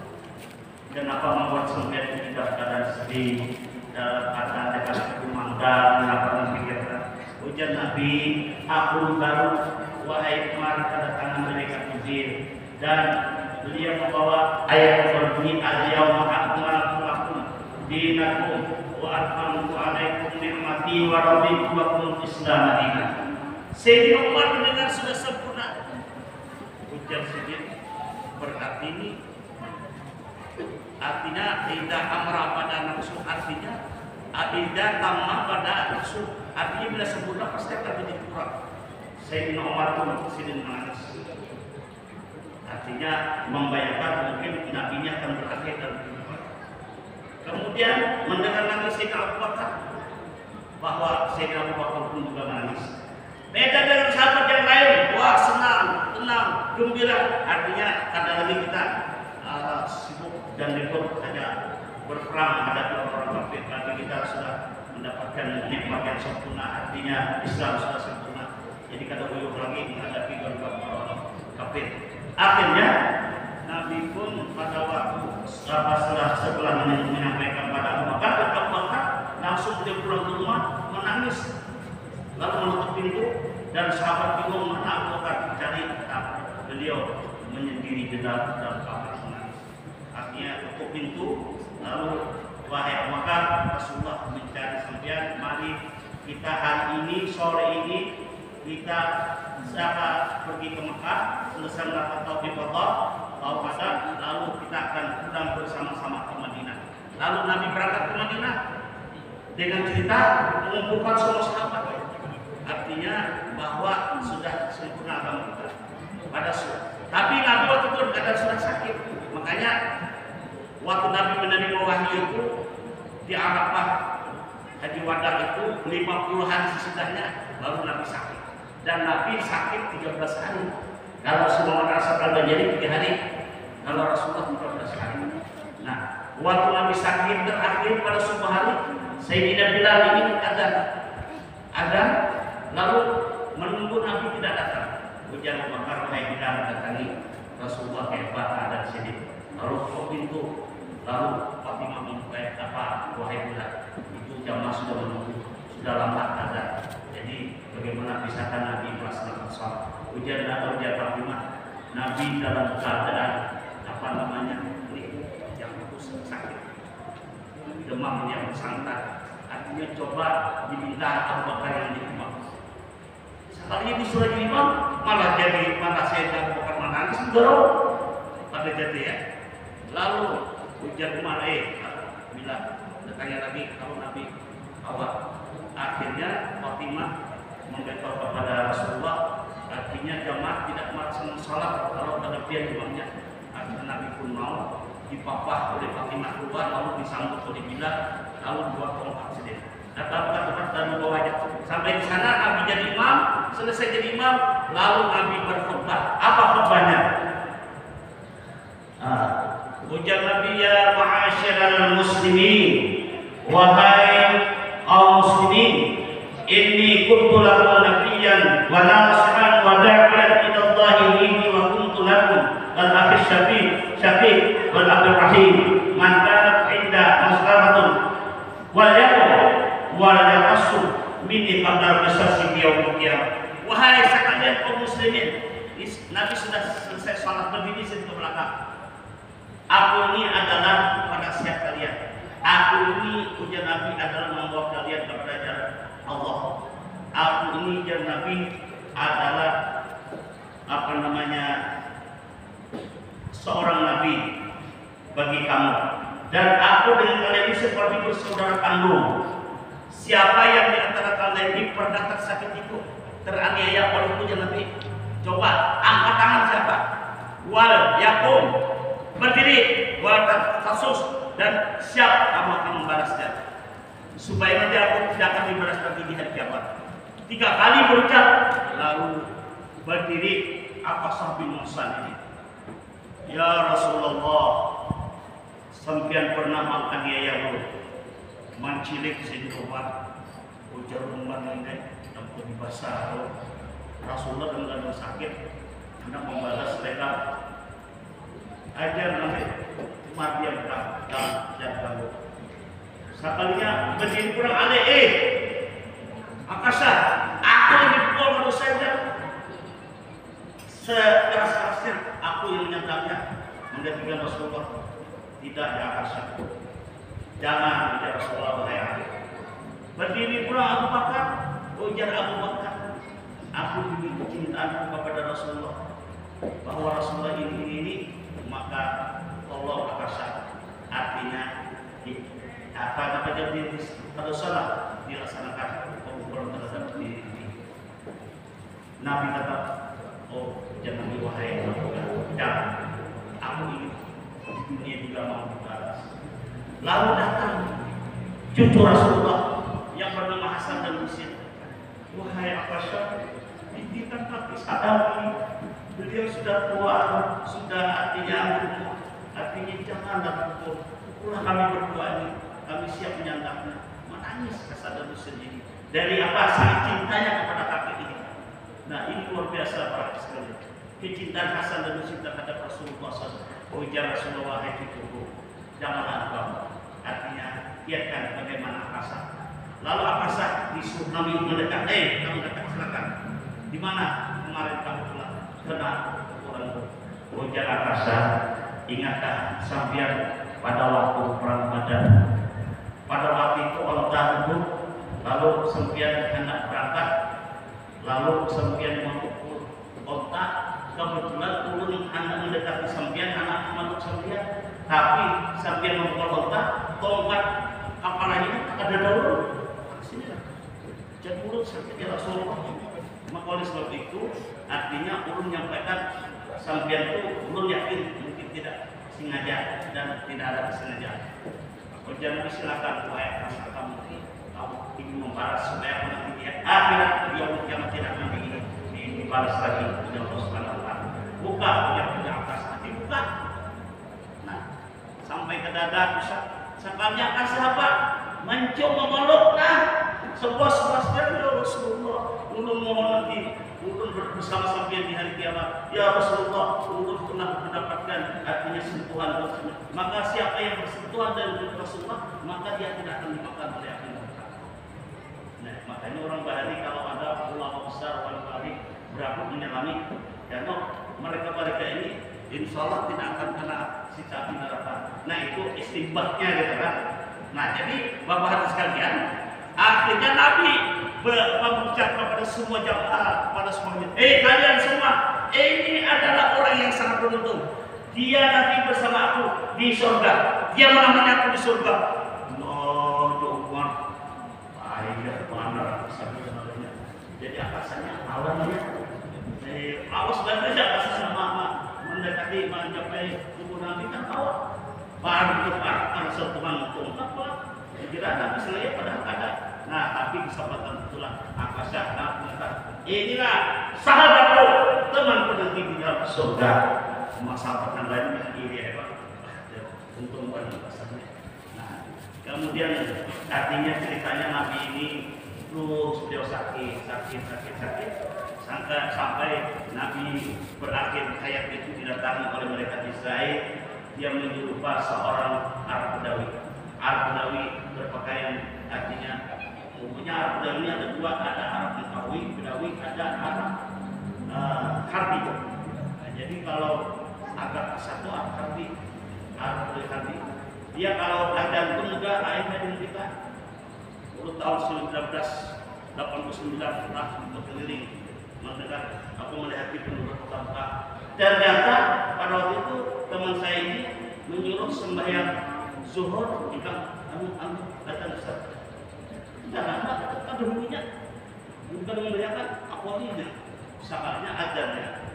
kenapa membuat sampean tidak keadaan sedih, dalam keadaan dekat kumandang, kenapa memikirkan? Ujar Nabi, aku baru wahai kemarin kedatangan mereka Jibril dan beliau membawa ayat berbunyi al-yawma akmaltu lakum dinakum wa atmamtu alaikum ni'mati wa raditu lakum Islam dinah. Sayyidina Umar mendengar sudah sempurna. Ujar sedikit berarti ini artinya tidak amrah pada nafsu, artinya tidak tamah pada nafsu, artinya bila sempurna pasti akan menjadi kurang. Sayyidina Umar pun sedih menangis. Artinya membayangkan mungkin nabinya akan berakhir dan berubah. Kemudian mendengar nangis Sayyidina Abu Bakar, bahwa Sayyidina Abu Bakar pun juga menangis. Beda dengan sahabat yang lain, wah senang, tenang, gembira. Artinya kadang lagi kita sibuk dan libur hanya berperang menghadapi orang kafir. Tapi kita sudah mendapatkan nikmat yang sempurna. Artinya Islam sudah sempurna. Jadi kada uyuh lagi menghadapi orang kafir. Akhirnya Nabi pun pada waktu setelah menyampaikan pada Abu Bakar langsung dia pulang ke rumah menangis. Lalu menutup pintu dan sahabat bingung mana Abu Bakar cari beliau menyendiri di dalam kamar menangis. Artinya tutup pintu, lalu wahai Abu Bakar, Rasulullah mencari sampean, mari Kita hari ini, sore ini, kita zakat pergi ke Mekah, selesai melakukan tauhid Allah, lalu kita akan pulang bersama-sama ke Madinah. Lalu Nabi berangkat ke Madinah dengan cerita mengumpulkan semua sahabat. Artinya bahwa sudah sempurna agama kita pada sudah. Tapi Nabi waktu itu keadaan sudah sakit. Makanya waktu Nabi menerima wahyu itu di Arafah Haji Wada itu 50 hari sesudahnya baru Nabi sakit. Dan Nabi sakit 13 hari. Kalau semua rasakan jadi 3 hari. Kalau Rasulullah 14 hari. Nah, waktu Nabi sakit terakhir pada subuh hari, Sayyidina Bilal ini ada lalu menunggu Nabi tidak datang. Ujar Bakar, wahai Bilal, datangi Rasulullah hebat ada di sini. Lalu ke pintu, lalu Fatimah membuka apa, wahai Bilal, itu jamaah sudah menunggu, sudah lambat ada. Jadi bagaimana bisakah Nabi melaksanakan sholat? Ujar Fatimah, Nabi dalam keadaan apa namanya yang sakit, demam yang sangat. Artinya coba diminta Abu Bakar yang diimam. Sekali disuruh jadi imam, malah saya Abu Bakar menangis dorong pada jadi ya. Lalu ujar Umar bila bertanya lagi kalau Nabi awal. Akhirnya Fatimah memberitahu kepada Rasulullah, artinya jamaah tidak melaksanakan sholat kalau berlebihan imamnya. Akhirnya Nabi pun mau dipapah oleh Fatimah keluar, lalu disambut oleh Bilal, lalu 2 tongkat sedih. Datang dan membawanya sampai di sana. Nabi jadi imam, selesai jadi imam, lalu Nabi berkhutbah. Apa khutbahnya? Ujar Nabi, ya ma'asyiral muslimin, wahai kaum muslimin, inni kuntu lakum nabiyyan wa nasihan wa da'iyan ila Allahi inni wa kuntu lakum al-akhi syafiq wal akhi rahim man kanat inda maslahatun wal yaqum wal yaqassu minni qabla qisasi yaumil qiyamah. Wahai sekalian kaum muslimin, Nabi sudah selesai salat berdiri di belakang. Aku ini adalah penasihat kalian. Aku ini ujian Nabi adalah membawa kalian kepada jalan Allah. Aku ini ujian Nabi adalah apa namanya seorang Nabi bagi kamu. Dan aku dengan kalian ini seperti bersaudara kandung. Siapa yang di antara kalian ini pernah tersakit itu, teraniaya oleh ujian Nabi? Coba angkat tangan siapa? Wal yakum, berdiri, wal kasus, dan siap kamu akan membalasnya, supaya nanti aku tidak akan dibalas nanti di hari kiamat. 3 kali berucap, lalu berdiri. Apa sahabat Musa ini? Ya Rasulullah, sampian pernah menganiaya mencilik Umar. Ujar Umar ini tanpa dibasah. Rasulullah dengan sakit hendak membalas mereka. Ajar nanti Umar diam dan kamu. Sekalinya berdiri kurang aneh. Akasa, aku yang dipukul manusia sekeras-kerasnya, aku yang menyantapnya. Menggantikan Rasulullah. Tidak ya Akasa. Jangan tidak Rasulullah wahai. Berdiri pula Abu Bakar. Ujar Abu Bakar, aku demi kecintaanku kepada Rasulullah, bahwa Rasulullah ini maka Allah Akasa. Artinya apa jadi pada salat dilaksanakan pengukuran terhadap diri. Nabi kata, oh jangan diwahai jangan, aku ingin di dunia juga mau dibalas. Lalu datang cucu Rasulullah yang bernama Hasan dan Husain. Wahai Akasa, di tempat Adami, beliau sudah tua, sudah artinya berumur. Artinya janganlah pukul. Pukulah kami berdua ini, kami siap menyantapnya. Menangis Hasan dan Husain ini. Dari apa? Sangat cintanya kepada kakek ini. Nah ini luar biasa para sekalian. Kecintaan Hasan dan Husain terhadap Rasulullah SAW. Ujar Rasulullah, wahai cucuku, janganlah engkau. Artinya lihatkan bagaimana Akasa. Lalu Akasa disuruh kami mendekat. Kamu dekat silakan. Di mana kemarin kamu telah kena pukulan? Ujar Akasa, ingatkah sampean pada waktu perang Badar? Pada waktu itu Allah lalu sempian hendak berangkat, lalu sempian memukul otak, kebetulan ulun hendak mendekati sempian, anak masuk sempian, tapi sempian memukul otak, tongkat kapal ini ada daun, sini lah, jadi ulun sampai Rasulullah. Maka oleh sebab itu, artinya ulun menyampaikan sempian itu ulun yakin mungkin tidak sengaja dan tidak ada kesengajaan. Jangan silakan supaya kamu ingin membalas supaya nanti dia akhirat dia kiamat tidak nanti dibalas lagi oleh Allah Subhanahu wa taala. Buka punya atas nanti buka. Nah, sampai ke dada pusat. Sakamnya kasih apa? Mencoba memeluknya sepuas-puasnya ya Rasulullah. Ulun mohon nanti ulun bersama sampean di hari kiamat. Ya Rasulullah, ulun pernah mendapatkan artinya sentuhan Rasulullah. Maka siapa yang bersentuhan dengan Rasulullah, maka dia tidak akan dimakan oleh api neraka. Nah, makanya orang Bahari kalau ada ulama besar orang Bahari berapa menyelami, karena mereka ini insya Allah tidak akan kena siksa api neraka. Nah itu istighbarnya gitu kan. Nah jadi Bapak hadirin sekalian, akhirnya Nabi mengucapkan kepada semua jamaah, pada semuanya, kalian semua, ini adalah orang yang sangat beruntung. Dia nanti bersama aku di surga. Dia menemani aku di surga. Jadi akasannya alamnya. Awas banget aja akasannya mama mendekati mencapai tubuh Nabi kan tahu. Baru depan langsung Tuhan untuk apa? Kira Nabi selesai padahal ada. Nah tapi kesempatan itulah akasa Nabi. Inilah sahabatku, temanku nanti di dalam surga. Masalah yang lain yang iri hebat. Untung banget akasannya. Nah kemudian artinya ceritanya Nabi ini terus beliau sakit sampai Nabi berakhir hayat itu didatangi oleh malaikat Israel. Dia menyerupai seorang Arab Badawi berpakaian artinya umumnya Arab Badawi ada dua, ada Arab Badawi, ada Arab Harbi. Nah, jadi kalau agak satu Arab Harbi, dia kalau ada pun juga akhirnya dihentikan. Tahun 1989 pernah berkeliling mendengar aku melihat di penduduk kota Mekah. Ternyata pada waktu itu teman saya ini menyuruh sembahyang zuhur jika kamu datang Ustaz. Tidak ada bunyinya, bukan membahayakan aku ini. Sabarnya adanya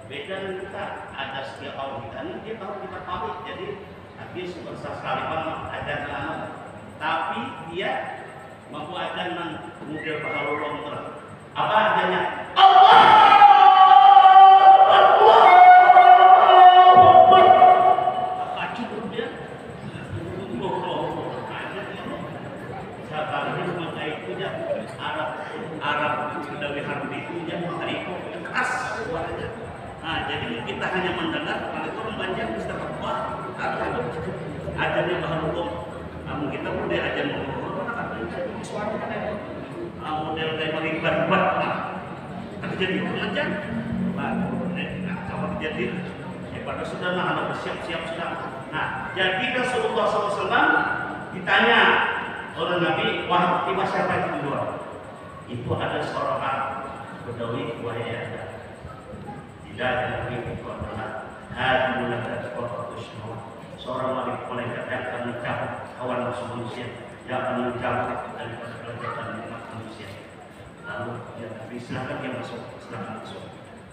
beda dengan kita, ada setiap tahun kita ini dia tahu kita pamit, jadi habis besar sekali banget adan tapi dia mampu adan nang model bahalullah terus. Apa adanya? Allah Akbar. Cukup dia. Sekarang ini maka itu dia Arab Badawi Harbi itu dia itu keras suaranya. Nah jadi kita hanya mendengar kalau itu orang banyak bisa berbuat. Adanya bahalullah. Namun kita pun dia ajan suara kan ada model kayak meribat-ribat tapi jadi pengajar kalau kejadian pada sudah anak bersiap-siap sudah. Nah jadi Rasulullah SAW ditanya oleh Nabi, wah tiba siapa itu di luar? Itu ada seorang Arab Badawi, wahai ada tidak ada Nabi itu adalah hadimullah seorang malaikat yang akan mencabut kawan nafsu manusia, yang akan mencabut daripada kelezatan nikmat manusia. Lalu dia Nabi silakan dia masuk.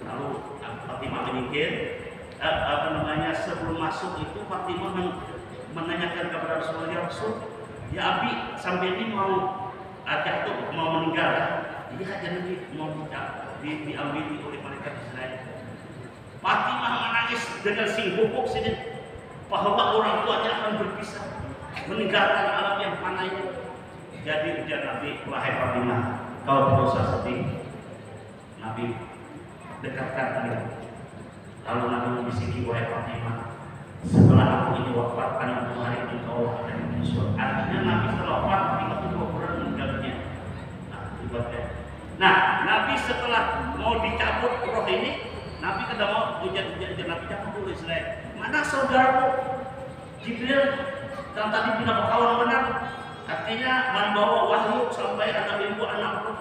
Lalu Fatimah menyingkir. Sebelum masuk itu Fatimah menanyakan kepada Rasulullah, ya Rasul, ya Abi sampai ini mau jatuh, mau meninggal. Jadi aja Nabi mau diambil oleh malaikat Israel. Fatimah menangis dengan singgupuk sini bahwa orang tuanya akan berpisah, meninggalkan alam yang fana ini. Jadi ujar Nabi, wahai Fatimah, kau tidak usah sedih. Nabi dekatkan dia. Lalu Nabi membisiki, wahai Fatimah, setelah aku ini wafat, anak hari engkau akan menyusul. Artinya Nabi setelah wafat, Fatimah itu 2 bulan meninggalnya. Nah, Nabi setelah mau dicabut roh ini, Nabi kada mau ujar Nabi cabut dulu Israel. Mana saudaraku Jibril yang tadi pindah berkawan benar? Artinya membawa wahyu sampai ada 6.000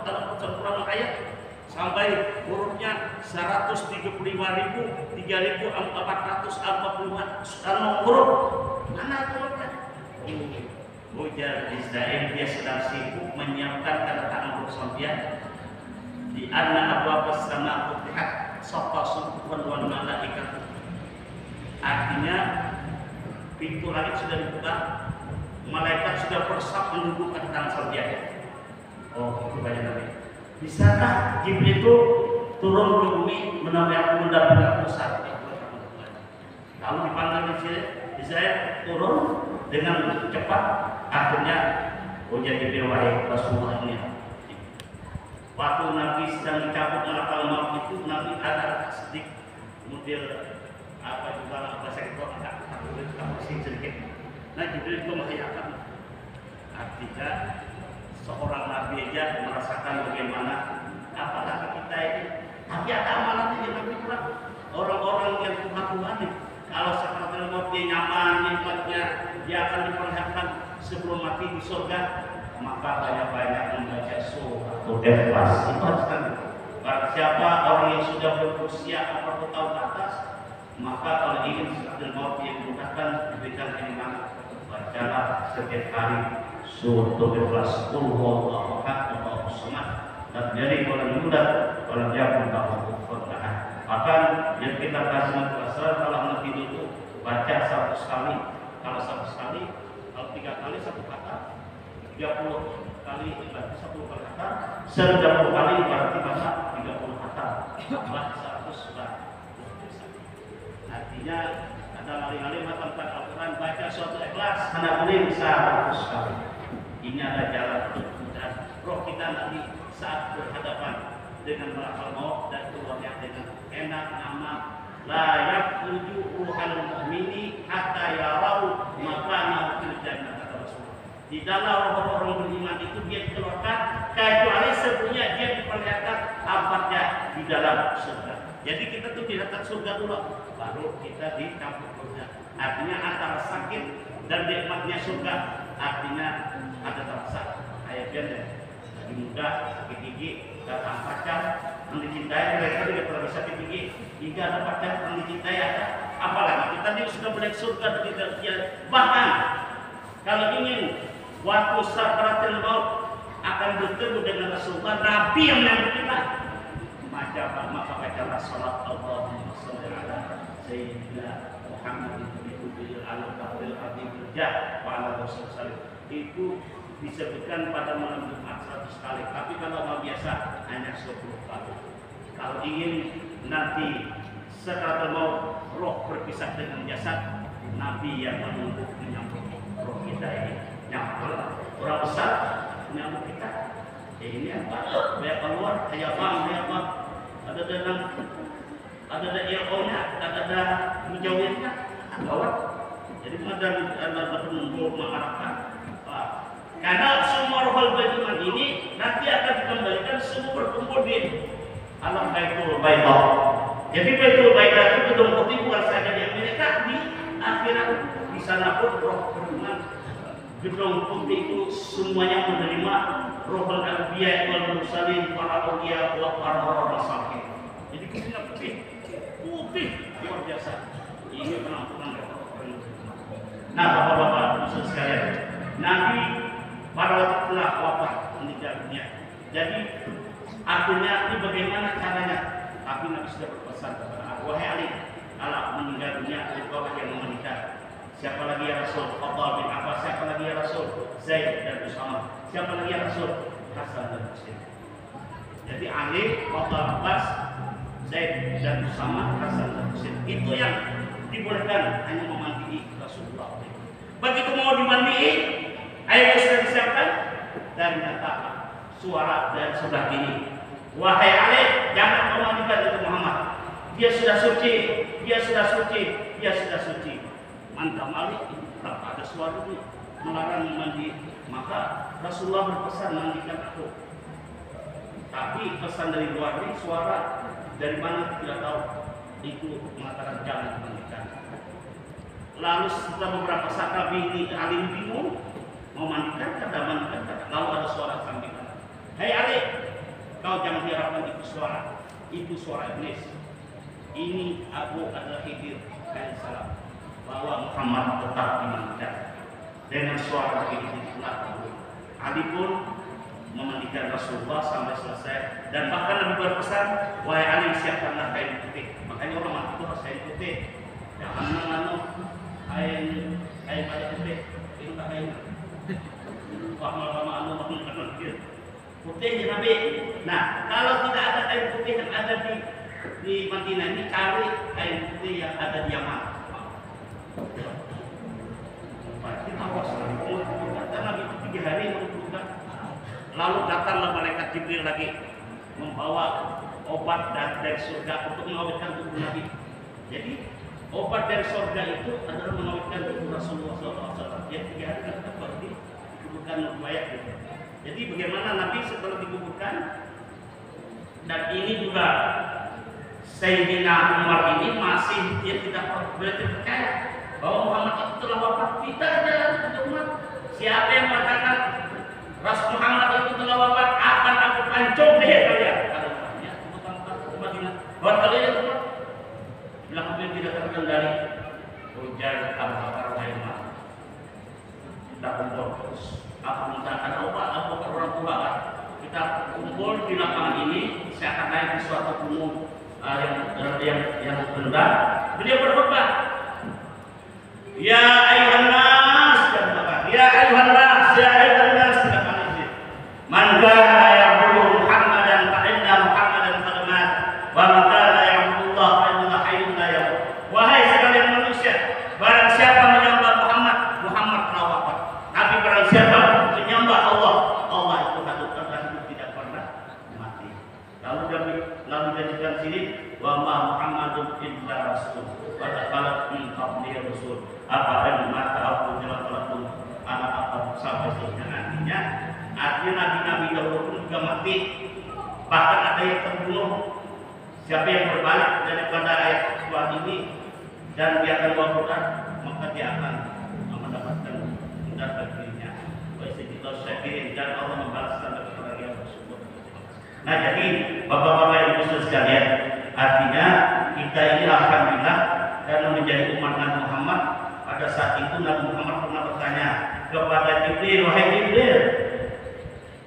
dalam percampuran ayat sampai hurufnya 135.000 3.445 huruf. Mana hurufnya? Ujar Israel dia sedang sibuk menyiapkan kedatangan Rasul dia di anna abwabas sama futihat sapa subuhan wal malaikat. Artinya pintu langit sudah dibuka, malaikat sudah bersab menunggu kedatangan dia. Oh, itu banyak Nabi. Bisakah Jibril itu turun ke bumi mendampingi pusat? Lalu dipanggil di sini, Israel turun dengan cepat. Akhirnya ujar Jibril, wahai Rasulullah ini. Waktu Nabi sedang dicabut malakal maut itu, Nabi ada sedikit model bahasa kita agak sedikit. Nah, Jibril itu menghayatkan. Artinya seorang Nabi aja merasakan bagaimana apalagi kita ini. Tapi ada amalan yang Nabi kurang. Orang-orang yang Tuhan nih. Kalau sakaratul maut dia nyaman, nikmatnya, dia akan diperlihatkan sebelum mati di surga, maka banyak-banyak membaca surah Al-Ikhlas. Itu harus kan. Barang siapa orang yang sudah berusia 40 tahun ke atas, maka kalau ingin sakaratul maut yang dimudahkan, diberikan kiriman, bacalah setiap hari surah Al-Ikhlas. Qul huwallahu ahad, Allahus samad, lam yalid wa lam yulad wa lam yakul lahu kufuwan ahad. Bahkan yang kita kasih puasa kalau mau tidur itu baca 100 kali. Kalau 100 kali, kalau 3 kali 1 kata, 30 kali berarti 10 kata, 10 kali berarti baca 30 kata. Tambah 100 sudah. Artinya ada kali-kali tentang Al-Quran, baca suatu ikhlas Anda boleh bisa 100 kali. Ini ada jalan untuk dan roh kita nanti saat berhadapan dengan malakal maut dan keluarnya dengan enak, nyaman, layak tuju ruhal mu'mini hatta yarau makana fil jannah, kata Rasulullah. Di dalam orang-orang beriman itu dia dikeluarkan kecuali sebelumnya dia diperlihatkan tempatnya di dalam surga. Jadi kita tuh didatang surga dulu, baru kita dicampur surga. Artinya antara sakit dan nikmatnya surga, artinya ada terasa kayak janda. Lagi muda, sakit gigi, datang pacar, yang dicintai, mereka tidak pernah bisa sakit gigi. Jika ada pacar yang dicintai ada, apalagi kita ini sudah melihat surga dari dia. Bahkan kalau ingin waktu sakaratul maut akan bertemu dengan Rasulullah, Nabi yang menyambut kita, maka bacalah salat Allahumma sholli ala sayyidina Muhammad ibn al-Qabil Abdillah wa ala Rasulullah. Itu disebutkan pada malam Jumat 100 kali, tapi kalau mau biasa hanya 10 kali. Kalau ingin nanti sakaratul maut roh berpisah dengan jasad, Nabi yang menyambut roh kita ini. Nyambut orang besar menyambut kita. Ini apa? Dia keluar, dia bang, ada dalam, ada ilmunya, ada menjauhnya, gawat. Jadi ada penunggu mengarahkan. Karena semua rohul beriman ini nanti akan dikembalikan semua berkumpul di alam Baitul Baidah. Jadi Baitul Baidah itu gedung putih bukan saja di Amerika, di akhirat di sana pun roh beriman. Gedung putih itu semuanya menerima rohul anbiya wal mursalin, para auliya wa para rasul. Jadi gedungnya putih luar biasa. Ini penampungan roh beriman. Nah, bapak-bapak, maksud sekalian, Nabi pada waktu telah wafat meninggal dunia. Jadi akhirnya ini bagaimana caranya? Tapi Nabi sudah berpesan kepada aku, wahai Ali, kalau meninggal dunia engkau yang menikah. Siapa lagi ya Rasul? Abdullah bin Abbas. Siapa lagi ya Rasul? Zaid dan Usama. Siapa lagi ya Rasul? Hasan dan Husain. Jadi Ali, Abdullah Abbas, Zaid dan Usama, Hasan dan Husain. Itu yang dibolehkan hanya memandiri Rasulullah. Begitu mau dimandiri, air sudah disiapkan dan nyatakan suara dan sebelah ini, wahai Ali, jangan kau mandikan itu Muhammad. Dia sudah suci, dia sudah suci, dia sudah suci. Mantap Ali, tak ada suara itu melarang mandi. Maka Rasulullah berpesan mandikan aku. Tapi pesan dari luar ini suara dari mana tidak tahu. Itu mengatakan jangan mandikan. Lalu setelah beberapa saat Nabi Ali bingung. mau mandikan, kata mandikan, lalu ada suara sampingan. Hei Ali, kau jangan hiraukan itu suara iblis. Ini aku adalah Khidir alaihissalam, bahwa Muhammad tetap dimandikan. Dengan suara begitu itulah Ali pun memandikan Rasulullah sampai selesai, dan bahkan Nabi berpesan, wahai Ali, siapkanlah kain putih. Makanya orang mati itu harus kain putih, jangan menganu kain putih, itu tak kain. Wah malam putih ya Nabi. Nah, kalau tidak ada kain putih yang ada di Madinah ini, cari kain putih yang ada di Yaman. Kita awas kata Nabi itu 3 hari menunggu. Lalu datanglah malaikat Jibril lagi membawa obat dari surga untuk mengawetkan tubuh Nabi. Jadi obat dari surga itu adalah mengawetkan tubuh Rasulullah SAW. Yang 3 hari kita baru dikuburkan mayat gitu. Jadi bagaimana Nabi setelah dikuburkan, dan ini juga Sayyidina Umar ini masih dia tidak percaya bahwa Muhammad itu telah wafat. Tidak ada umat. Siapa yang mengatakan Rasul Muhammad itu telah wafat, akan aku pancung leher kalian. Kalau ya, bukan Madinah. Buat kalian itu bilang hampir tidak terkendali. Hujan Abu Bakar Wahimah. Kita kumpul terus. Aku mintakan Abu Bakar orang tua. Kita kumpul di lapangan ini. Saya akan naik di suatu gunung yang rendah. Beliau berkhutbah. Ya ayuhan nas, ya ayuhan nas, ya ayuhan nas, tidak kali. Man kana ya'budu Muhammadan fa inna Muhammadan qad mat, wa man kana ya'budu Allah fa inna hayyun la yamut. Wahai sekalian manusia, barang siapa menyembah Muhammad, Muhammad telah wafat. Tapi barang siapa menyembah Allah, Allah itu hidup tidak pernah mati. Lalu dijadikan sini, wa ma Muhammadun illa rasul, wa dakhalat min qablihi rusul. Apa yang mata aku jelas pelaku anak apa sampai seterusnya artinya nabi-nabi dahulu pun juga mati, bahkan ada yang terbunuh. Siapa yang berbalik daripada ayat Quran ini dan dia akan bawa Quran, maka dia akan mendapatkan mendapat dirinya. Wa syakirin, dan Allah membalaskan kepada yang bersyukur. Nah, jadi bapak-bapak ibu saudara sekalian, artinya kita ini alhamdulillah karena menjadi umat Nabi Muhammad. Pada saat itu Nabi Muhammad pernah bertanya kepada Jibril, wahai Jibril,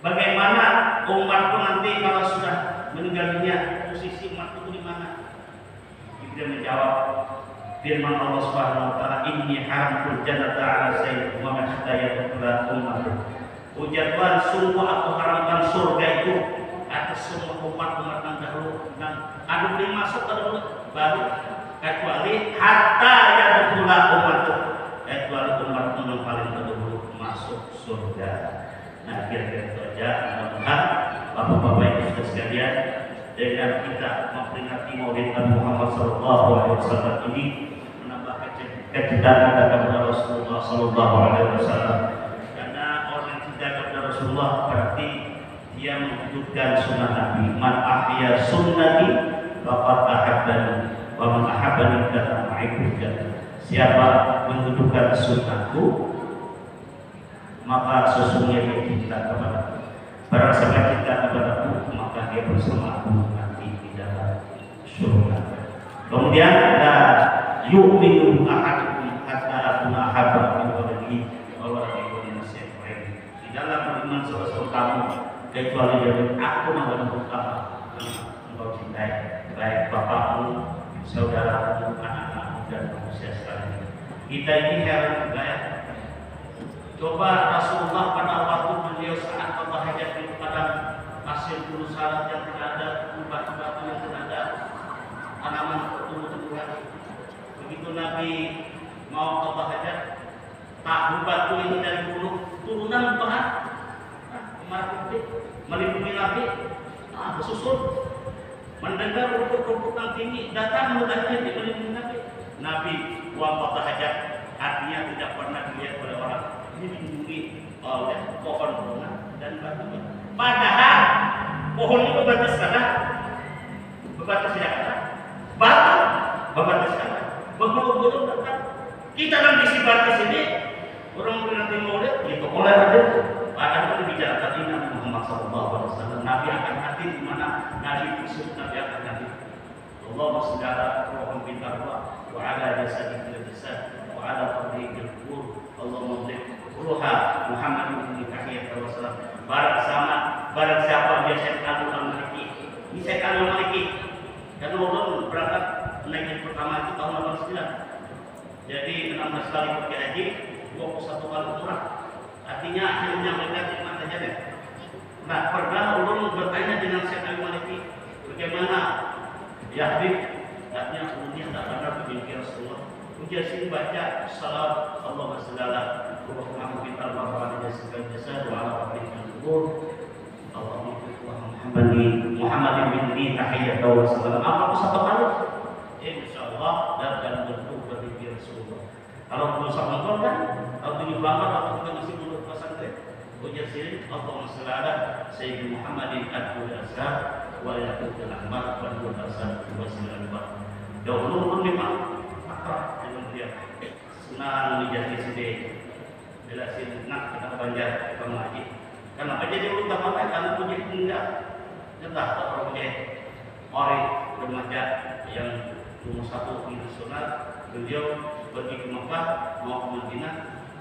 bagaimana umatku nanti kalau sudah meninggal dunia, posisi umatku itu di mana? Jibril menjawab, firman Allah Subhanahu wa taala, inni haramtul jannata 'ala sayyidil Muhammad hatta yadkhula ummatuh. Ujar Tuhan, sungguh aku haramkan surga itu atas semua umat-umat yang dahulu, dan ada yang masuk ke dalam baru kecuali hatta yadkhula ummatuh, kecuali umat yang paling terdahulu masuk surga. Nah, kira-kira itu aja. Mudah-mudahan bapak-bapak ibu saudara sekalian, dengan kita memperingati Maulid Nabi Muhammad SAW ini menambah kecintaan kita kepada Rasulullah SAW. Karena orang yang cinta kepada Rasulullah berarti dia menghidupkan sunnah Nabi. Man ahya sunnati faqad ahabbani, wa man ahabbani faqad ahibbani. Siapa menghidupkan sunnahku, maka sesungguhnya dia cinta kepadaku. Barang siapa cinta kepadaku, maka dia bersama aku nanti di dalam surga. Kemudian ada yu'minu ahadukum hatta akuna ahabba min waladihi wa waladihi wa nasihin. Di dalam beriman salah kamu kecuali dari aku menjadi utama engkau cintai, baik bapakmu, saudaramu, anak-anakmu, dan manusia sekalian. Kita ini heran juga ya. Coba Rasulullah pada waktu beliau saat berhajat di padang pasir bulu salat yang tidak ada, batu-batu yang tidak ada, tanaman tumbuh-tumbuhan. Begitu Nabi mau berhajat, tahu batu ini dari bulu turunan Tuhan, melindungi Nabi, bersusun, mendengar rumput-rumputan tinggi, datang mudahnya melindungi Nabi. Nabi buang berhajat, artinya tidak pernah dilihat oleh orang. Dilindungi oleh pohon dan batu. Padahal pohon itu berbatas tanah, berbatas tidak, batu berbatas tanah, bergulung-gulung datang. Kita dalam isi batas ini Orang nanti maulid gitu oleh ada akan bicara tadi Nabi Muhammad SAW. Nabi akan hadir di mana Nabi itu Nabi akan hadir. Allah segala roham pintar wa ala jasadi fil jasad wa ala qabrihi fil qubur. Allah memberi ruha Muhammad bin Tahiyat Rasulullah. Barang siapa dia setan al-maliki. Ini setan al-maliki. Karena Allah berangkat naik yang pertama itu tahun 89. Jadi 16 kali pergi haji, 21 kali umrah. Artinya akhirnya mereka nikmat saja deh. Nah, pernah Allah bertanya dengan setan al-maliki, bagaimana ya Habib? Katanya umumnya tidak pernah memiliki Rasulullah. Ujian sini baca salam Allah segala Allahumma kita bahwa ada segala jasa doa apa yang kubur Muhammad bin Tahiyat Rasulullah. Apa satu kali? Insyaallah dan bentuk berdiri Rasulullah. Kalau belum sama kan, kalau tujuh lama atau kita masih belum pesantren. Ujian sini Allahumma segala Sayyidina Muhammadin Abdul Azhar wa yaqutul ahmad wa huwa asad wa sallallahu. Dahulu pun memang akrab dengan dia. Sunan menjadi sedih. Bila sini nak kita banjar pengaji. Kenapa jadi ulun tak pakai? Karena punya enggak. Entah orang punya orang remaja yang umur 1 di Sunan, beliau pergi ke Mekah mau ke Madinah,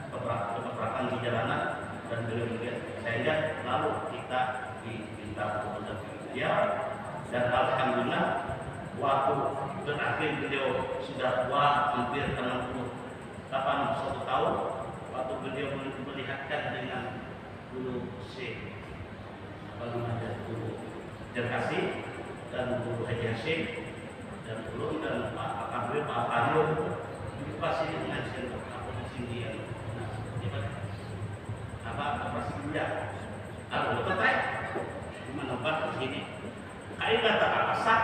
kepeprakan di jalanan dan beliau melihat saya lalu kita diminta untuk dia dan alhamdulillah waktu terakhir beliau sudah tua hampir 61 tahun waktu beliau melihatkan dengan guru Syekh guru Jerkasi dan guru Haji Hashim dan guru dan Pak Kabir Pak Fahio itu pasti mengajar apa di sini yang apa dia kalau tertarik gimana Pak di sini kaidah tak asah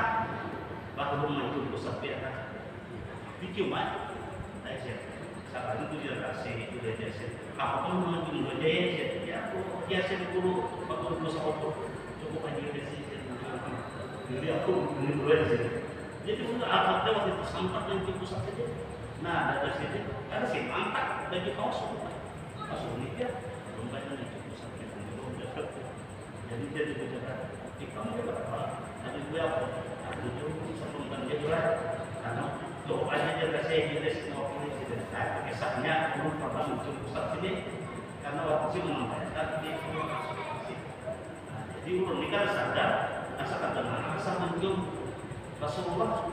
bahwa itu pusat biasa diciuman saya saat itu dia kasih itu dia kasih apa pun mungkin dia ya aku biasa dulu waktu pusat cukup aja di sini jadi aku beli dua di sini jadi sudah akadnya waktu itu sampai yang di pusat saja nah dari sini ada sih angkat dari kaos ini dia dompetnya di pusat jadi dia juga di kamu berapa ada dua aku itu sebelum dia jual karena doa aja dia kasih dia semua ini sih kisahnya belum pernah muncul pusat sini karena waktu itu menyampaikan di jadi ulun ini kan sadar asalkan dengan asal menjum Rasulullah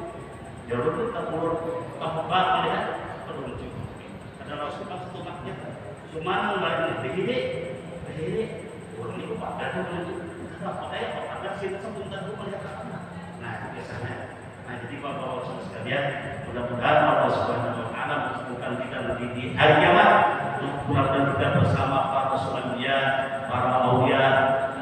jalur kita ulun apa melihat perlu menjum ada Rasulullah satu maknya cuma mulai begini ulun itu pada menjum apa kayak ada sini sebentar dulu melihat nah biasanya nah jadi bapak-bapak saudara sekalian mudah-mudahan Allah Subhanahu wa taala menemukan kita nanti di hari kiamat mudah-mudahan kita bersama para rasulullah para aulia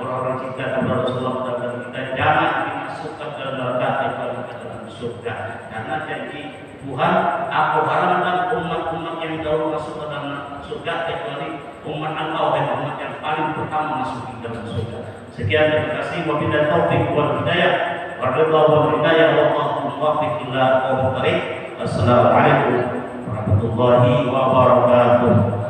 orang-orang kita kepada Rasulullah mudah-mudahan kita jangan dimasukkan dalam neraka kecuali ke dalam surga karena janji Tuhan aku haramkan umat-umat yang jauh masuk ke dalam surga kecuali umat engkau dan umat yang paling pertama masuk ke dalam surga. Sekian terima kasih wabillahi taufiq wal hidayah wabillahi wal hidayah wallahu muwaffiq ila aqwamit thoriq. Assalamualaikum warahmatullahi wabarakatuh.